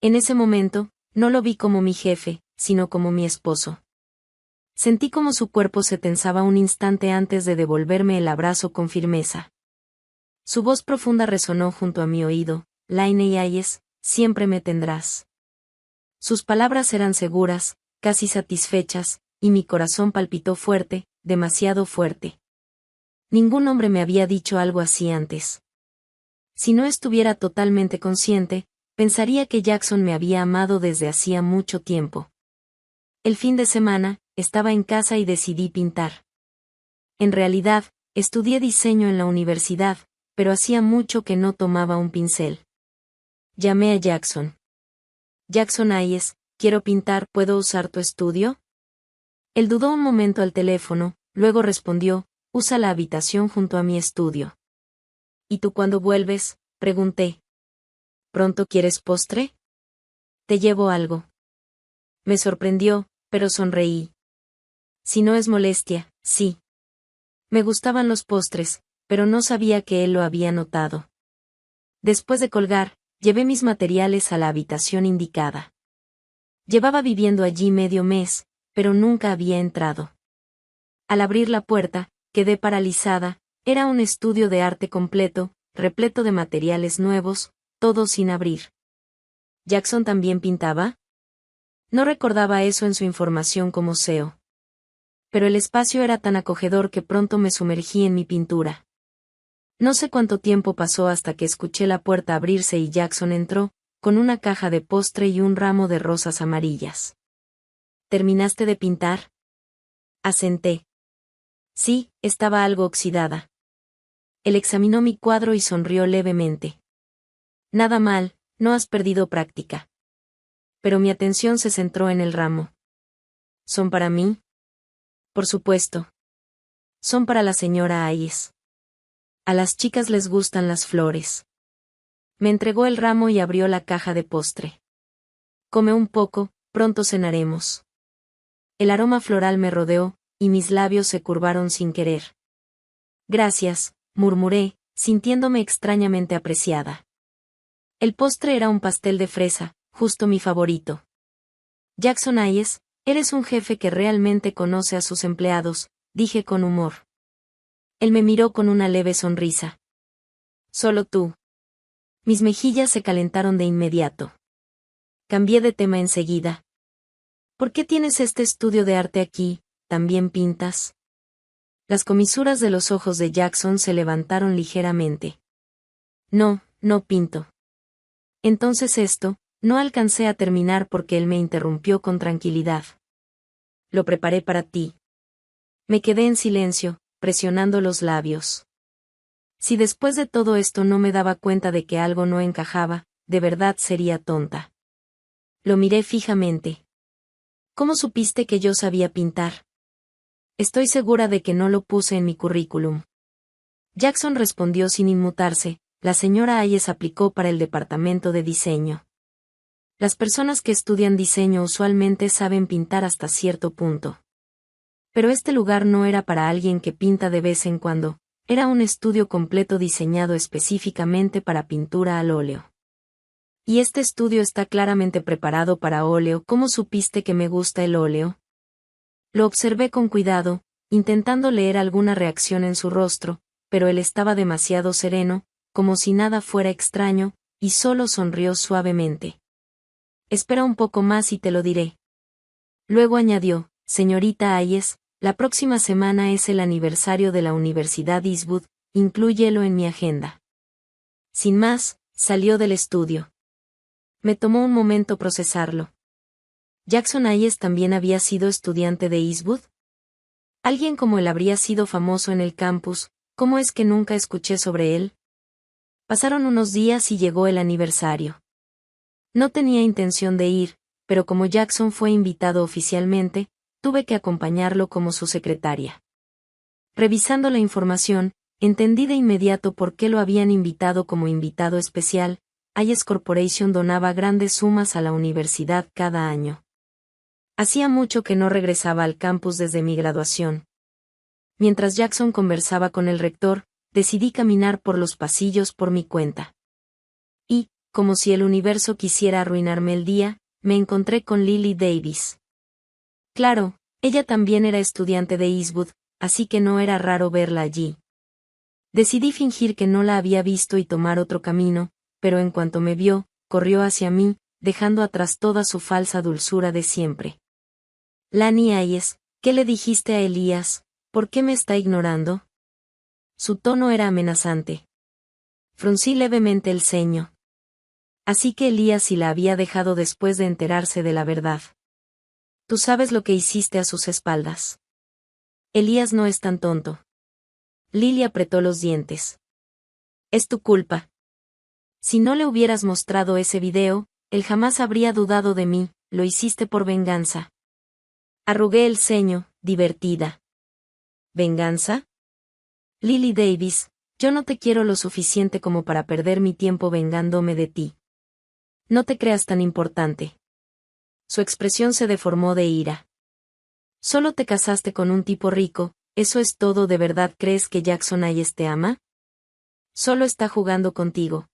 En ese momento, no lo vi como mi jefe, sino como mi esposo. Sentí como su cuerpo se tensaba un instante antes de devolverme el abrazo con firmeza. Su voz profunda resonó junto a mi oído: «Lainey Hayes, siempre me tendrás. Sus palabras eran seguras, casi satisfechas, y mi corazón palpitó fuerte, demasiado fuerte. Ningún hombre me había dicho algo así antes. Si no estuviera totalmente consciente, pensaría que Jackson me había amado desde hacía mucho tiempo. El fin de semana, estaba en casa y decidí pintar. En realidad, estudié diseño en la universidad, pero hacía mucho que no tomaba un pincel. Llamé a Jackson. Jackson Hayes, quiero pintar, ¿puedo usar tu estudio? Él dudó un momento al teléfono, luego respondió, usa la habitación junto a mi estudio. ¿Y tú cuándo vuelves?, pregunté. ¿Pronto quieres postre? Te llevo algo. Me sorprendió, pero sonreí. Si no es molestia, sí. Me gustaban los postres, pero no sabía que él lo había notado. Después de colgar, llevé mis materiales a la habitación indicada. Llevaba viviendo allí medio mes, pero nunca había entrado. Al abrir la puerta, quedé paralizada, era un estudio de arte completo, repleto de materiales nuevos, todo sin abrir. ¿Jackson también pintaba? No recordaba eso en su información como CEO. Pero el espacio era tan acogedor que pronto me sumergí en mi pintura. No sé cuánto tiempo pasó hasta que escuché la puerta abrirse y Jackson entró, con una caja de postre y un ramo de rosas amarillas. ¿Terminaste de pintar? Asenté. Sí, estaba algo oxidada. Él examinó mi cuadro y sonrió levemente. Nada mal, no has perdido práctica. Pero mi atención se centró en el ramo. ¿Son para mí? Por supuesto. Son para la señora Hayes. A las chicas les gustan las flores. Me entregó el ramo y abrió la caja de postre. Come un poco, pronto cenaremos. El aroma floral me rodeó, y mis labios se curvaron sin querer. Gracias, murmuré, sintiéndome extrañamente apreciada. El postre era un pastel de fresa, justo mi favorito. Jackson Hayes, eres un jefe que realmente conoce a sus empleados, dije con humor. Él me miró con una leve sonrisa. Solo tú. Mis mejillas se calentaron de inmediato. Cambié de tema enseguida. ¿Por qué tienes este estudio de arte aquí? ¿También pintas? Las comisuras de los ojos de Jackson se levantaron ligeramente. No, no pinto. Entonces esto, no alcancé a terminar porque él me interrumpió con tranquilidad. Lo preparé para ti. Me quedé en silencio, presionando los labios. Si después de todo esto no me daba cuenta de que algo no encajaba, de verdad sería tonta. Lo miré fijamente. ¿Cómo supiste que yo sabía pintar? Estoy segura de que no lo puse en mi currículum. Jackson respondió sin inmutarse, la señora Hayes aplicó para el departamento de diseño. Las personas que estudian diseño usualmente saben pintar hasta cierto punto. Pero este lugar no era para alguien que pinta de vez en cuando, era un estudio completo diseñado específicamente para pintura al óleo. Y este estudio está claramente preparado para óleo. ¿Cómo supiste que me gusta el óleo? Lo observé con cuidado, intentando leer alguna reacción en su rostro, pero él estaba demasiado sereno, como si nada fuera extraño, y solo sonrió suavemente. Espera un poco más y te lo diré. Luego añadió, señorita Hayes, la próxima semana es el aniversario de la Universidad Eastwood, inclúyelo en mi agenda. Sin más, salió del estudio. Me tomó un momento procesarlo. ¿Jackson Hayes también había sido estudiante de Eastwood? Alguien como él habría sido famoso en el campus, ¿cómo es que nunca escuché sobre él? Pasaron unos días y llegó el aniversario. No tenía intención de ir, pero como Jackson fue invitado oficialmente, tuve que acompañarlo como su secretaria. Revisando la información, entendí de inmediato por qué lo habían invitado como invitado especial. Hayes Corporation donaba grandes sumas a la universidad cada año. Hacía mucho que no regresaba al campus desde mi graduación. Mientras Jackson conversaba con el rector, decidí caminar por los pasillos por mi cuenta. Y, como si el universo quisiera arruinarme el día, me encontré con Lily Davis. Claro, ella también era estudiante de Eastwood, así que no era raro verla allí. Decidí fingir que no la había visto y tomar otro camino, pero en cuanto me vio, corrió hacia mí, dejando atrás toda su falsa dulzura de siempre. Lani Hayes, ¿qué le dijiste a Elías? ¿Por qué me está ignorando? Su tono era amenazante. Fruncí levemente el ceño. Así que Elías sí la había dejado después de enterarse de la verdad. Tú sabes lo que hiciste a sus espaldas. Elías no es tan tonto. Lily apretó los dientes. Es tu culpa. Si no le hubieras mostrado ese video, él jamás habría dudado de mí, lo hiciste por venganza. Arrugué el ceño, divertida. ¿Venganza? Lily Davis, yo no te quiero lo suficiente como para perder mi tiempo vengándome de ti. No te creas tan importante. Su expresión se deformó de ira. Solo te casaste con un tipo rico, ¿eso es todo? ¿De verdad crees que Jackson Hayes te ama? Solo está jugando contigo.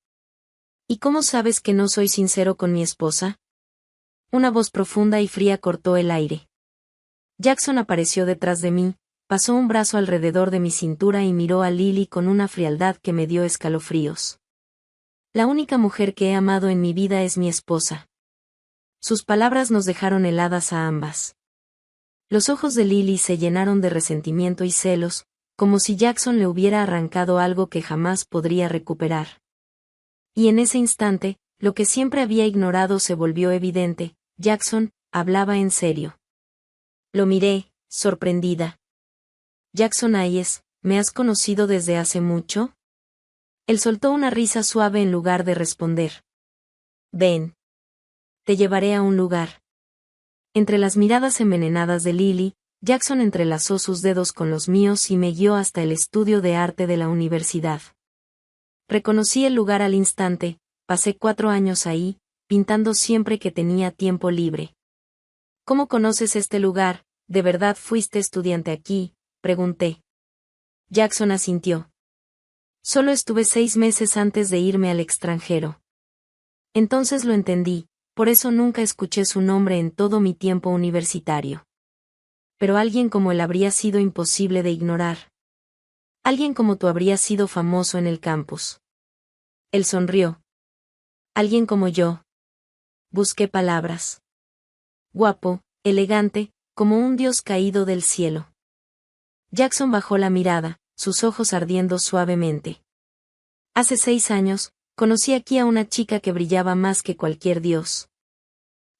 ¿Y cómo sabes que no soy sincero con mi esposa? Una voz profunda y fría cortó el aire. Jackson apareció detrás de mí, pasó un brazo alrededor de mi cintura y miró a Lily con una frialdad que me dio escalofríos. La única mujer que he amado en mi vida es mi esposa. Sus palabras nos dejaron heladas a ambas. Los ojos de Lily se llenaron de resentimiento y celos, como si Jackson le hubiera arrancado algo que jamás podría recuperar. Y en ese instante, lo que siempre había ignorado se volvió evidente: Jackson hablaba en serio. Lo miré, sorprendida. Jackson Hayes, ¿me has conocido desde hace mucho? Él soltó una risa suave en lugar de responder. Ven. Te llevaré a un lugar. Entre las miradas envenenadas de Lily, Jackson entrelazó sus dedos con los míos y me guió hasta el estudio de arte de la universidad. Reconocí el lugar al instante, pasé 4 años ahí, pintando siempre que tenía tiempo libre. ¿Cómo conoces este lugar? ¿De verdad fuiste estudiante aquí?, pregunté. Jackson asintió. Solo estuve 6 meses antes de irme al extranjero. Entonces lo entendí, por eso nunca escuché su nombre en todo mi tiempo universitario. Pero alguien como él habría sido imposible de ignorar. Alguien como tú habría sido famoso en el campus. Él sonrió. Alguien como yo. Busqué palabras. Guapo, elegante, como un dios caído del cielo. Jackson bajó la mirada, sus ojos ardiendo suavemente. Hace 6 años, conocí aquí a una chica que brillaba más que cualquier dios.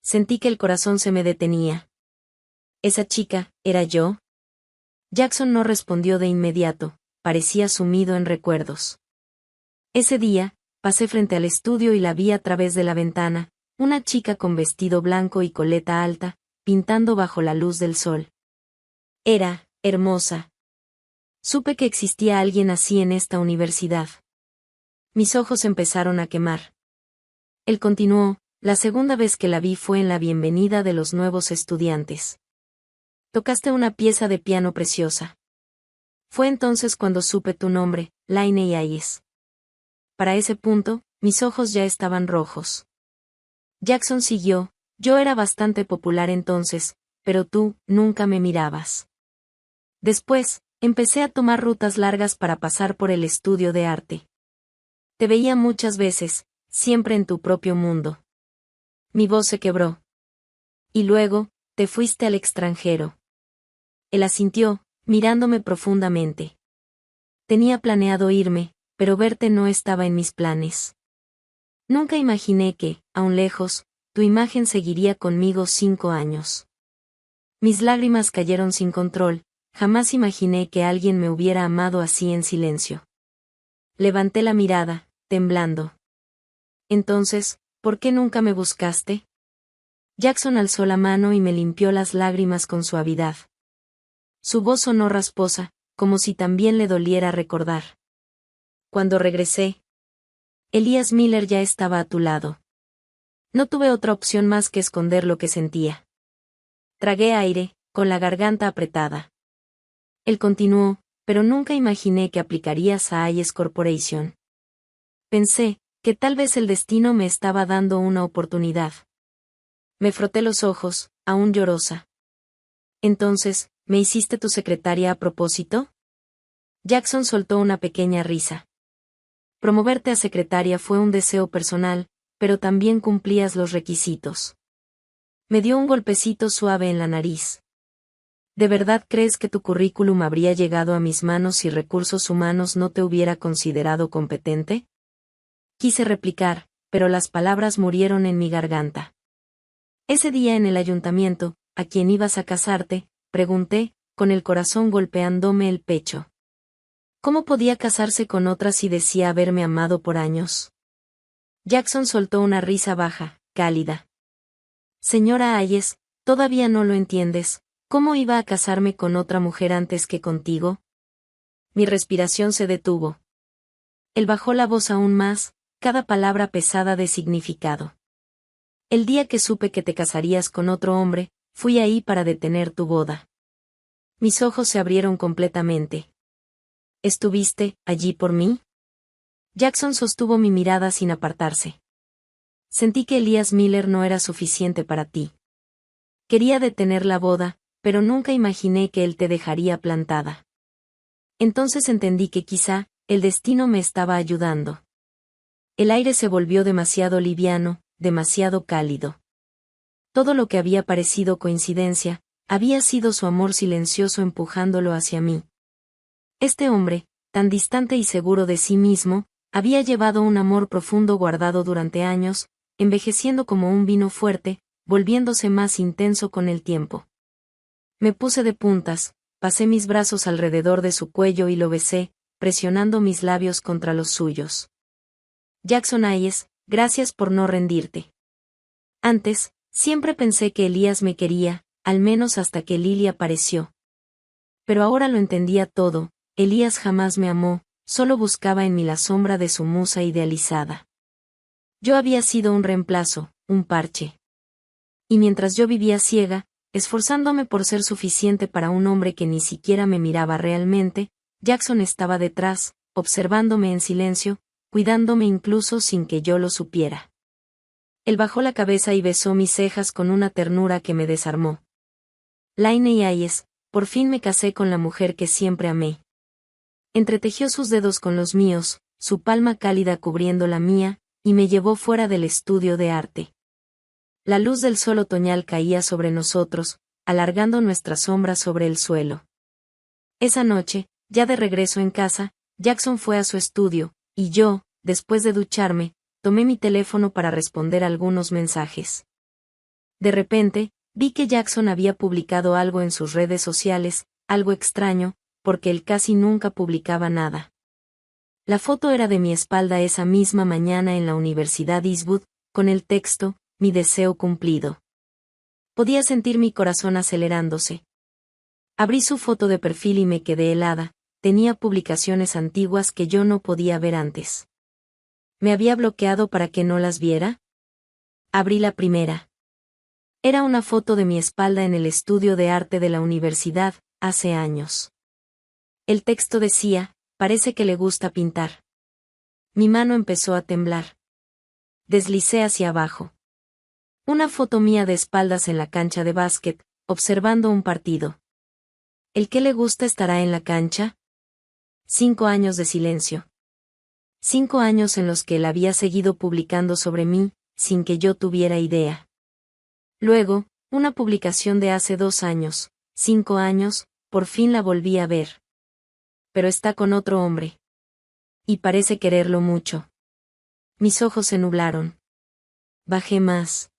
Sentí que el corazón se me detenía. ¿Esa chica, era yo? Jackson no respondió de inmediato, parecía sumido en recuerdos. Ese día, pasé frente al estudio y la vi a través de la ventana, una chica con vestido blanco y coleta alta, pintando bajo la luz del sol. Era hermosa. Supe que existía alguien así en esta universidad. Mis ojos empezaron a quemar. Él continuó: la segunda vez que la vi fue en la bienvenida de los nuevos estudiantes. Tocaste una pieza de piano preciosa. Fue entonces cuando supe tu nombre, Lainey Hayes. Para ese punto, mis ojos ya estaban rojos. Jackson siguió: yo era bastante popular entonces, pero tú nunca me mirabas. Después, empecé a tomar rutas largas para pasar por el estudio de arte. Te veía muchas veces, siempre en tu propio mundo. Mi voz se quebró. Y luego, te fuiste al extranjero. Él asintió, mirándome profundamente. Tenía planeado irme, pero verte no estaba en mis planes. Nunca imaginé que, aun lejos, tu imagen seguiría conmigo 5 años. Mis lágrimas cayeron sin control, jamás imaginé que alguien me hubiera amado así en silencio. Levanté la mirada, temblando. Entonces, ¿por qué nunca me buscaste? Jackson alzó la mano y me limpió las lágrimas con suavidad. Su voz sonó rasposa, como si también le doliera recordar. Cuando regresé, Elías Miller ya estaba a tu lado. No tuve otra opción más que esconder lo que sentía. Tragué aire, con la garganta apretada. Él continuó: pero nunca imaginé que aplicarías a Hayes Corporation. Pensé que tal vez el destino me estaba dando una oportunidad. Me froté los ojos, aún llorosa. Entonces, ¿me hiciste tu secretaria a propósito? Jackson soltó una pequeña risa. Promoverte a secretaria fue un deseo personal, pero también cumplías los requisitos. Me dio un golpecito suave en la nariz. ¿De verdad crees que tu currículum habría llegado a mis manos si Recursos Humanos no te hubiera considerado competente? Quise replicar, pero las palabras murieron en mi garganta. Ese día en el ayuntamiento, ¿a quién ibas a casarte?, pregunté, con el corazón golpeándome el pecho. ¿Cómo podía casarse con otra si decía haberme amado por años? Jackson soltó una risa baja, cálida. Señora Hayes, todavía no lo entiendes. ¿Cómo iba a casarme con otra mujer antes que contigo? Mi respiración se detuvo. Él bajó la voz aún más, cada palabra pesada de significado. El día que supe que te casarías con otro hombre, fui ahí para detener tu boda. Mis ojos se abrieron completamente. ¿Estuviste allí por mí? Jackson sostuvo mi mirada sin apartarse. Sentí que Elías Miller no era suficiente para ti. Quería detener la boda, pero nunca imaginé que él te dejaría plantada. Entonces entendí que quizá, el destino me estaba ayudando. El aire se volvió demasiado liviano, demasiado cálido. Todo lo que había parecido coincidencia, había sido su amor silencioso empujándolo hacia mí. Este hombre, tan distante y seguro de sí mismo, había llevado un amor profundo guardado durante años, envejeciendo como un vino fuerte, volviéndose más intenso con el tiempo. Me puse de puntas, pasé mis brazos alrededor de su cuello y lo besé, presionando mis labios contra los suyos. Jackson Hayes, gracias por no rendirte. Antes, siempre pensé que Elías me quería, al menos hasta que Lily apareció. Pero ahora lo entendía todo, Elías jamás me amó, solo buscaba en mí la sombra de su musa idealizada. Yo había sido un reemplazo, un parche. Y mientras yo vivía ciega, esforzándome por ser suficiente para un hombre que ni siquiera me miraba realmente, Jackson estaba detrás, observándome en silencio, cuidándome incluso sin que yo lo supiera. Él bajó la cabeza y besó mis cejas con una ternura que me desarmó. Lainey Hayes, por fin me casé con la mujer que siempre amé. Entretejió sus dedos con los míos, su palma cálida cubriendo la mía, y me llevó fuera del estudio de arte. La luz del sol otoñal caía sobre nosotros, alargando nuestra sombra sobre el suelo. Esa noche, ya de regreso en casa, Jackson fue a su estudio, y yo, después de ducharme, tomé mi teléfono para responder algunos mensajes. De repente, vi que Jackson había publicado algo en sus redes sociales, algo extraño, porque él casi nunca publicaba nada. La foto era de mi espalda esa misma mañana en la Universidad Eastwood, con el texto, mi deseo cumplido. Podía sentir mi corazón acelerándose. Abrí su foto de perfil y me quedé helada, tenía publicaciones antiguas que yo no podía ver antes. ¿Me había bloqueado para que no las viera? Abrí la primera. Era una foto de mi espalda en el estudio de arte de la universidad, hace años. El texto decía, parece que le gusta pintar. Mi mano empezó a temblar. Deslicé hacia abajo. Una foto mía de espaldas en la cancha de básquet, observando un partido. ¿El que le gusta estará en la cancha? 5 años de silencio. 5 años en los que él había seguido publicando sobre mí, sin que yo tuviera idea. Luego, una publicación de hace 2 años, 5 años, por fin la volví a ver. Pero está con otro hombre. Y parece quererlo mucho. Mis ojos se nublaron. Bajé más.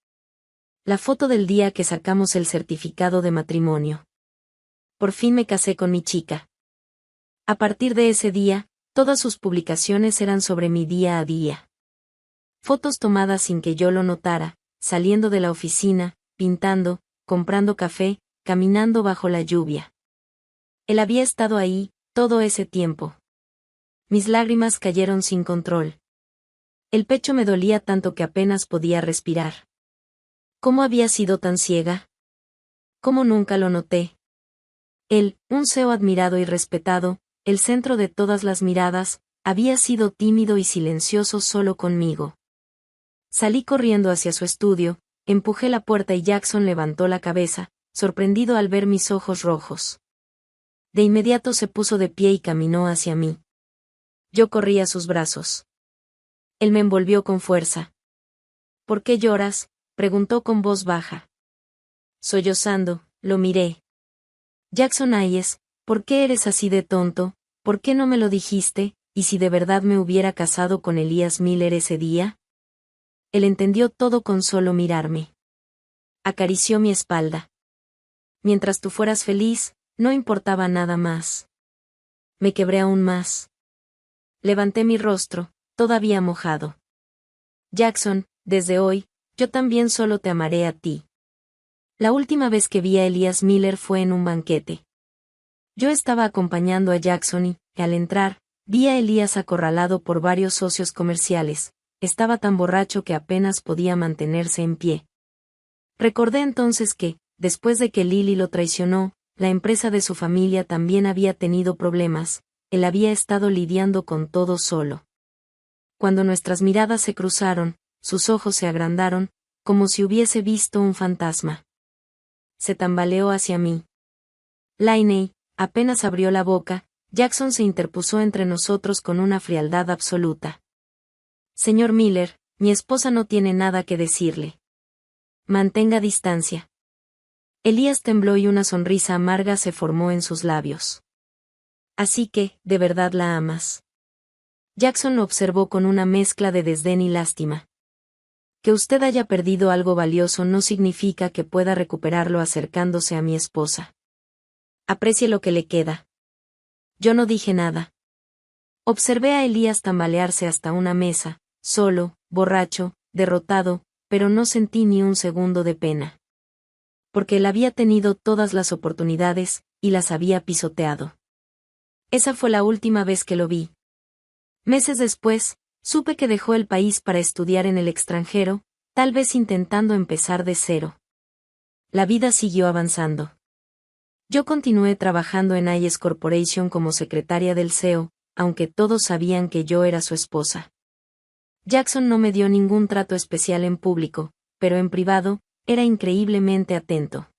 La foto del día que sacamos el certificado de matrimonio. Por fin me casé con mi chica. A partir de ese día, todas sus publicaciones eran sobre mi día a día. Fotos tomadas sin que yo lo notara, saliendo de la oficina, pintando, comprando café, caminando bajo la lluvia. Él había estado ahí, todo ese tiempo. Mis lágrimas cayeron sin control. El pecho me dolía tanto que apenas podía respirar. ¿Cómo había sido tan ciega? ¿Cómo nunca lo noté? Él, un CEO admirado y respetado, el centro de todas las miradas, había sido tímido y silencioso solo conmigo. Salí corriendo hacia su estudio, empujé la puerta y Jackson levantó la cabeza, sorprendido al ver mis ojos rojos. De inmediato se puso de pie y caminó hacia mí. Yo corrí a sus brazos. Él me envolvió con fuerza. ¿Por qué lloras?, preguntó con voz baja. Sollozando, lo miré. Jackson Hayes, ¿por qué eres así de tonto? ¿Por qué no me lo dijiste? ¿Y si de verdad me hubiera casado con Elías Miller ese día? Él entendió todo con solo mirarme. Acarició mi espalda. Mientras tú fueras feliz, no importaba nada más. Me quebré aún más. Levanté mi rostro, todavía mojado. Jackson, desde hoy, yo también solo te amaré a ti. La última vez que vi a Elías Miller fue en un banquete. Yo estaba acompañando a Jackson y, al entrar, vi a Elías acorralado por varios socios comerciales. Estaba tan borracho que apenas podía mantenerse en pie. Recordé entonces que, después de que Lily lo traicionó, la empresa de su familia también había tenido problemas. Él había estado lidiando con todo solo. Cuando nuestras miradas se cruzaron, sus ojos se agrandaron, como si hubiese visto un fantasma. Se tambaleó hacia mí. Lainey, apenas abrió la boca, Jackson se interpuso entre nosotros con una frialdad absoluta. Señor Miller, mi esposa no tiene nada que decirle. Mantenga distancia. Elías tembló y una sonrisa amarga se formó en sus labios. Así que, ¿de verdad la amas? Jackson lo observó con una mezcla de desdén y lástima. Que usted haya perdido algo valioso no significa que pueda recuperarlo acercándose a mi esposa. Aprecie lo que le queda. Yo no dije nada. Observé a Elías tambalearse hasta una mesa, solo, borracho, derrotado, pero no sentí ni un segundo de pena. Porque él había tenido todas las oportunidades, y las había pisoteado. Esa fue la última vez que lo vi. Meses después, supe que dejó el país para estudiar en el extranjero, tal vez intentando empezar de cero. La vida siguió avanzando. Yo continué trabajando en Hayes Corporation como secretaria del CEO, aunque todos sabían que yo era su esposa. Jackson no me dio ningún trato especial en público, pero en privado, era increíblemente atento.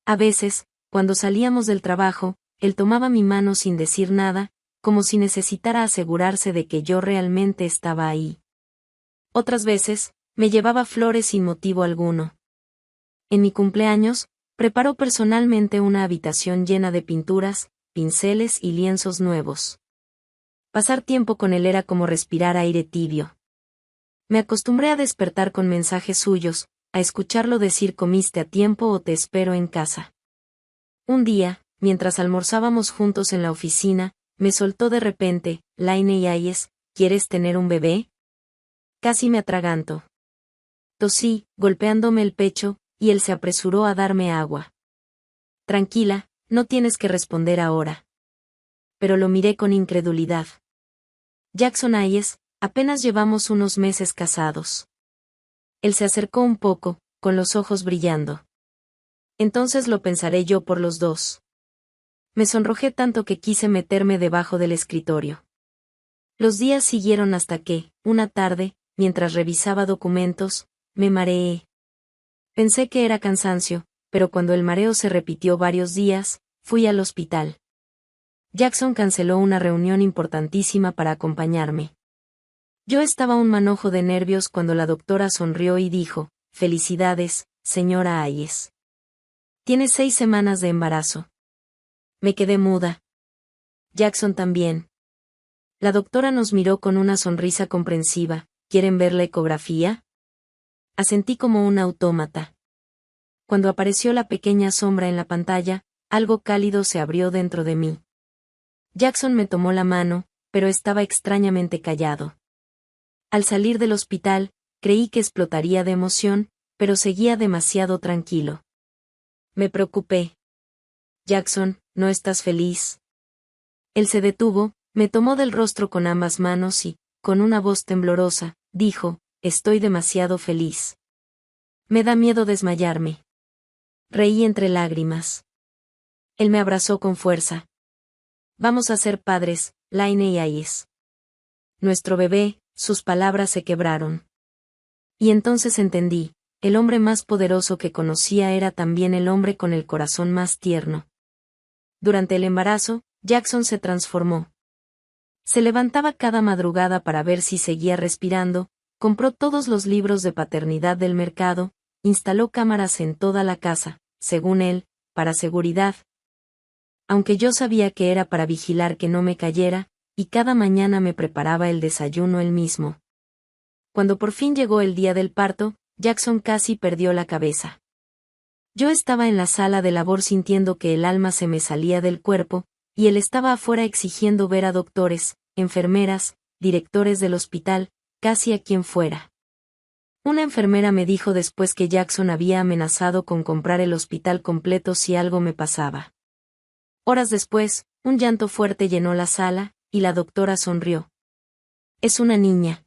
A veces, cuando salíamos del trabajo, él tomaba mi mano sin decir nada, como si necesitara asegurarse de que yo realmente estaba ahí. Otras veces, me llevaba flores sin motivo alguno. En mi cumpleaños, preparó personalmente una habitación llena de pinturas, pinceles y lienzos nuevos. Pasar tiempo con él era como respirar aire tibio. Me acostumbré a despertar con mensajes suyos, a escucharlo decir comiste a tiempo o te espero en casa. Un día, mientras almorzábamos juntos en la oficina, me soltó de repente, Lainey Hayes, ¿quieres tener un bebé? Casi me atraganto. Tosí, golpeándome el pecho, y él se apresuró a darme agua. Tranquila, no tienes que responder ahora. Pero lo miré con incredulidad. Jackson Hayes, apenas llevamos unos meses casados. Él se acercó un poco, con los ojos brillando. Entonces lo pensaré yo por los dos. Me sonrojé tanto que quise meterme debajo del escritorio. Los días siguieron hasta que, una tarde, mientras revisaba documentos, me mareé. Pensé que era cansancio, pero cuando el mareo se repitió varios días, fui al hospital. Jackson canceló una reunión importantísima para acompañarme. Yo estaba un manojo de nervios cuando la doctora sonrió y dijo, «Felicidades, señora Hayes. Tiene 6 semanas de embarazo». Me quedé muda. Jackson también. La doctora nos miró con una sonrisa comprensiva. ¿Quieren ver la ecografía? Asentí como un autómata. Cuando apareció la pequeña sombra en la pantalla, algo cálido se abrió dentro de mí. Jackson me tomó la mano, pero estaba extrañamente callado. Al salir del hospital, creí que explotaría de emoción, pero seguía demasiado tranquilo. Me preocupé. Jackson, ¿no estás feliz? Él se detuvo, me tomó del rostro con ambas manos y, con una voz temblorosa, dijo, «Estoy demasiado feliz. Me da miedo desmayarme». Reí entre lágrimas. Él me abrazó con fuerza. «Vamos a ser padres, Lainey Hayes». Nuestro bebé, sus palabras se quebraron. Y entonces entendí, el hombre más poderoso que conocía era también el hombre con el corazón más tierno. Durante el embarazo, Jackson se transformó. Se levantaba cada madrugada para ver si seguía respirando, Compró todos los libros de paternidad del mercado, instaló cámaras en toda la casa, según él, para seguridad. Aunque yo sabía que era para vigilar que no me cayera, y cada mañana me preparaba el desayuno él mismo. Cuando por fin llegó el día del parto, Jackson casi perdió la cabeza. Yo estaba en la sala de labor sintiendo que el alma se me salía del cuerpo, y él estaba afuera exigiendo ver a doctores, enfermeras, directores del hospital, casi a quien fuera. Una enfermera me dijo después que Jackson había amenazado con comprar el hospital completo si algo me pasaba. Horas después, un llanto fuerte llenó la sala, y la doctora sonrió. Es una niña.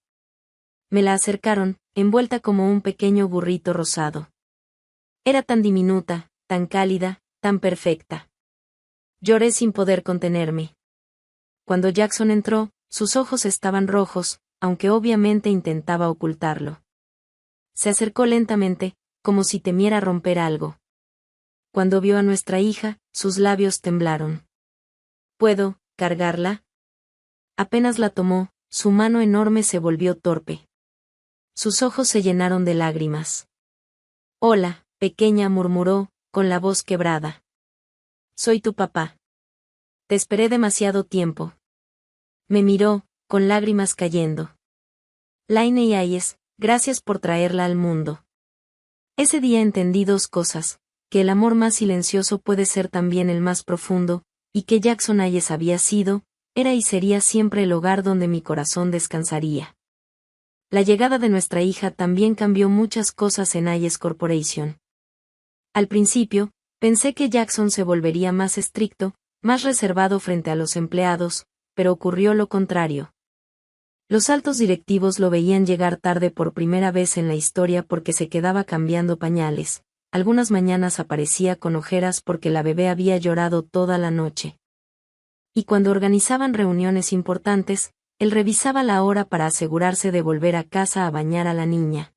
Me la acercaron, envuelta como un pequeño burrito rosado. Era tan diminuta, tan cálida, tan perfecta. Lloré sin poder contenerme. Cuando Jackson entró, sus ojos estaban rojos, aunque obviamente intentaba ocultarlo. Se acercó lentamente, como si temiera romper algo. Cuando vio a nuestra hija, sus labios temblaron. ¿Puedo cargarla? Apenas la tomó, su mano enorme se volvió torpe. Sus ojos se llenaron de lágrimas. Hola, pequeña, murmuró, con la voz quebrada. Soy tu papá. Te esperé demasiado tiempo. Me miró, con lágrimas cayendo. Lainey Hayes, gracias por traerla al mundo. Ese día entendí dos cosas, que el amor más silencioso puede ser también el más profundo, y que Jackson Hayes había sido, era y sería siempre el hogar donde mi corazón descansaría. La llegada de nuestra hija también cambió muchas cosas en Hayes Corporation. Al principio, pensé que Jackson se volvería más estricto, más reservado frente a los empleados, pero ocurrió lo contrario. Los altos directivos lo veían llegar tarde por primera vez en la historia porque se quedaba cambiando pañales. Algunas mañanas aparecía con ojeras porque la bebé había llorado toda la noche. Y cuando organizaban reuniones importantes, él revisaba la hora para asegurarse de volver a casa a bañar a la niña.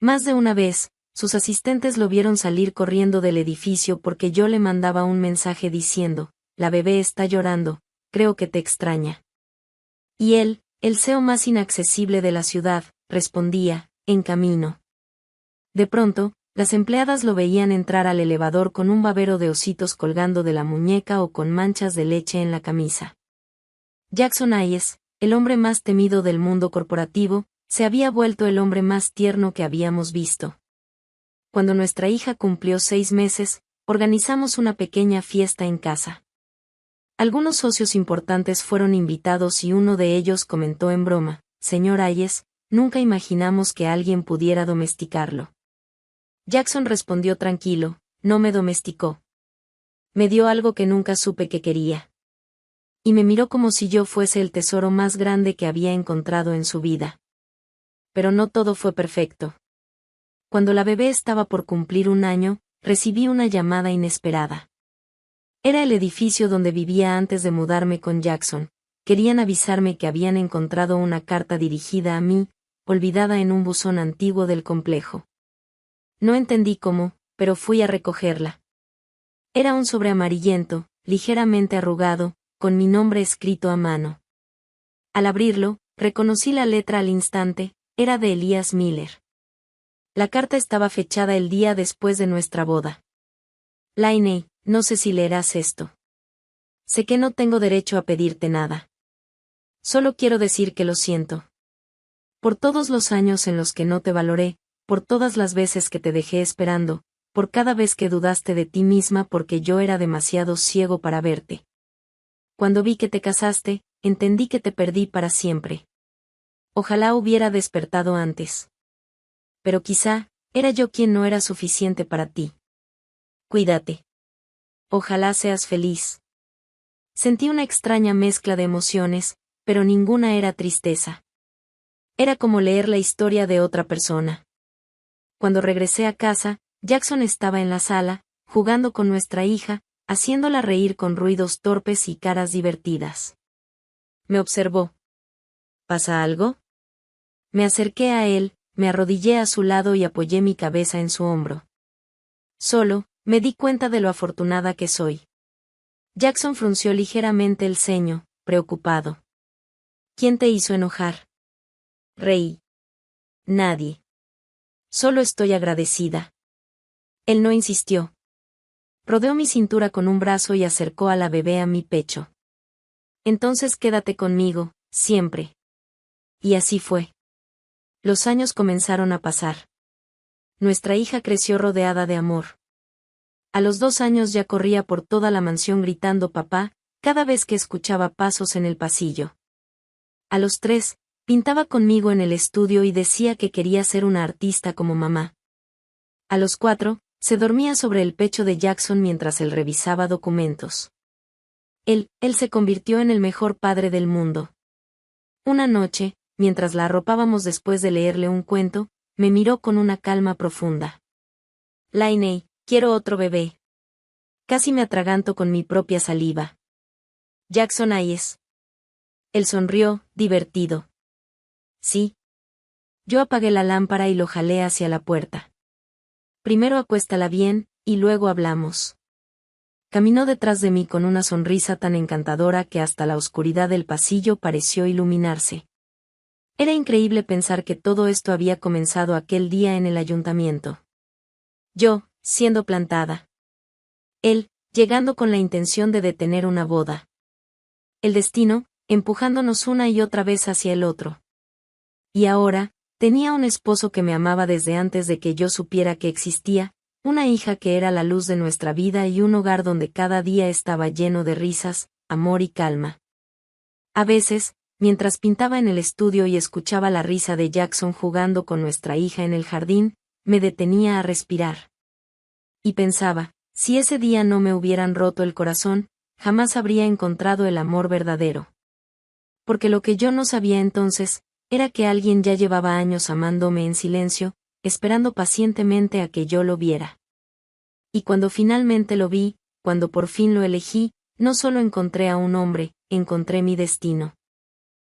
Más de una vez, sus asistentes lo vieron salir corriendo del edificio porque yo le mandaba un mensaje diciendo, la bebé está llorando, creo que te extraña. Y él, el CEO más inaccesible de la ciudad, respondía, en camino. De pronto, las empleadas lo veían entrar al elevador con un babero de ositos colgando de la muñeca o con manchas de leche en la camisa. Jackson Hayes, el hombre más temido del mundo corporativo, se había vuelto el hombre más tierno que habíamos visto. Cuando nuestra hija cumplió 6 meses, organizamos una pequeña fiesta en casa. Algunos socios importantes fueron invitados y uno de ellos comentó en broma, «Señor Hayes, nunca imaginamos que alguien pudiera domesticarlo». Jackson respondió tranquilo, «No me domesticó. Me dio algo que nunca supe que quería». Y me miró como si yo fuese el tesoro más grande que había encontrado en su vida. Pero no todo fue perfecto. Cuando la bebé estaba por cumplir 1 año, recibí una llamada inesperada. Era el edificio donde vivía antes de mudarme con Jackson. Querían avisarme que habían encontrado una carta dirigida a mí, olvidada en un buzón antiguo del complejo. No entendí cómo, pero fui a recogerla. Era un sobre amarillento, ligeramente arrugado, con mi nombre escrito a mano. Al abrirlo, reconocí la letra al instante, era de Elias Miller. La carta estaba fechada el día después de nuestra boda. Lainey, no sé si leerás esto. Sé que no tengo derecho a pedirte nada. Solo quiero decir que lo siento. Por todos los años en los que no te valoré, por todas las veces que te dejé esperando, por cada vez que dudaste de ti misma porque yo era demasiado ciego para verte. Cuando vi que te casaste, entendí que te perdí para siempre. Ojalá hubiera despertado antes. Pero quizá, era yo quien no era suficiente para ti. Cuídate. Ojalá seas feliz. Sentí una extraña mezcla de emociones, pero ninguna era tristeza. Era como leer la historia de otra persona. Cuando regresé a casa, Jackson estaba en la sala, jugando con nuestra hija, haciéndola reír con ruidos torpes y caras divertidas. Me observó. ¿Pasa algo? Me acerqué a él, me arrodillé a su lado y apoyé mi cabeza en su hombro. Solo, me di cuenta de lo afortunada que soy. Jackson frunció ligeramente el ceño, preocupado. ¿Quién te hizo enojar? Reí. nadie. Solo estoy agradecida. Él no insistió. Rodeó mi cintura con un brazo y acercó a la bebé a mi pecho. Entonces quédate conmigo, siempre. Y así fue. Los años comenzaron a pasar. Nuestra hija creció rodeada de amor. A los 2 años ya corría por toda la mansión gritando papá, cada vez que escuchaba pasos en el pasillo. A los 3, pintaba conmigo en el estudio y decía que quería ser una artista como mamá. A los 4, se dormía sobre el pecho de Jackson mientras él revisaba documentos. Él se convirtió en el mejor padre del mundo. Una noche, mientras la arropábamos después de leerle un cuento, me miró con una calma profunda. Lainey, quiero otro bebé. Casi me atraganto con mi propia saliva. Jackson, ahí es. Él sonrió, divertido. Sí. Yo apagué la lámpara y lo jalé hacia la puerta. Primero acuéstala bien, y luego hablamos. Caminó detrás de mí con una sonrisa tan encantadora que hasta la oscuridad del pasillo pareció iluminarse. Era increíble pensar que todo esto había comenzado aquel día en el ayuntamiento. Yo, siendo plantada. Él, llegando con la intención de detener una boda. El destino, empujándonos una y otra vez hacia el otro. Y ahora, tenía un esposo que me amaba desde antes de que yo supiera que existía, una hija que era la luz de nuestra vida y un hogar donde cada día estaba lleno de risas, amor y calma. A veces, mientras pintaba en el estudio y escuchaba la risa de Jackson jugando con nuestra hija en el jardín, me detenía a respirar. Y pensaba, si ese día no me hubieran roto el corazón, jamás habría encontrado el amor verdadero. Porque lo que yo no sabía entonces, era que alguien ya llevaba años amándome en silencio, esperando pacientemente a que yo lo viera. Y cuando finalmente lo vi, cuando por fin lo elegí, no solo encontré a un hombre, encontré mi destino.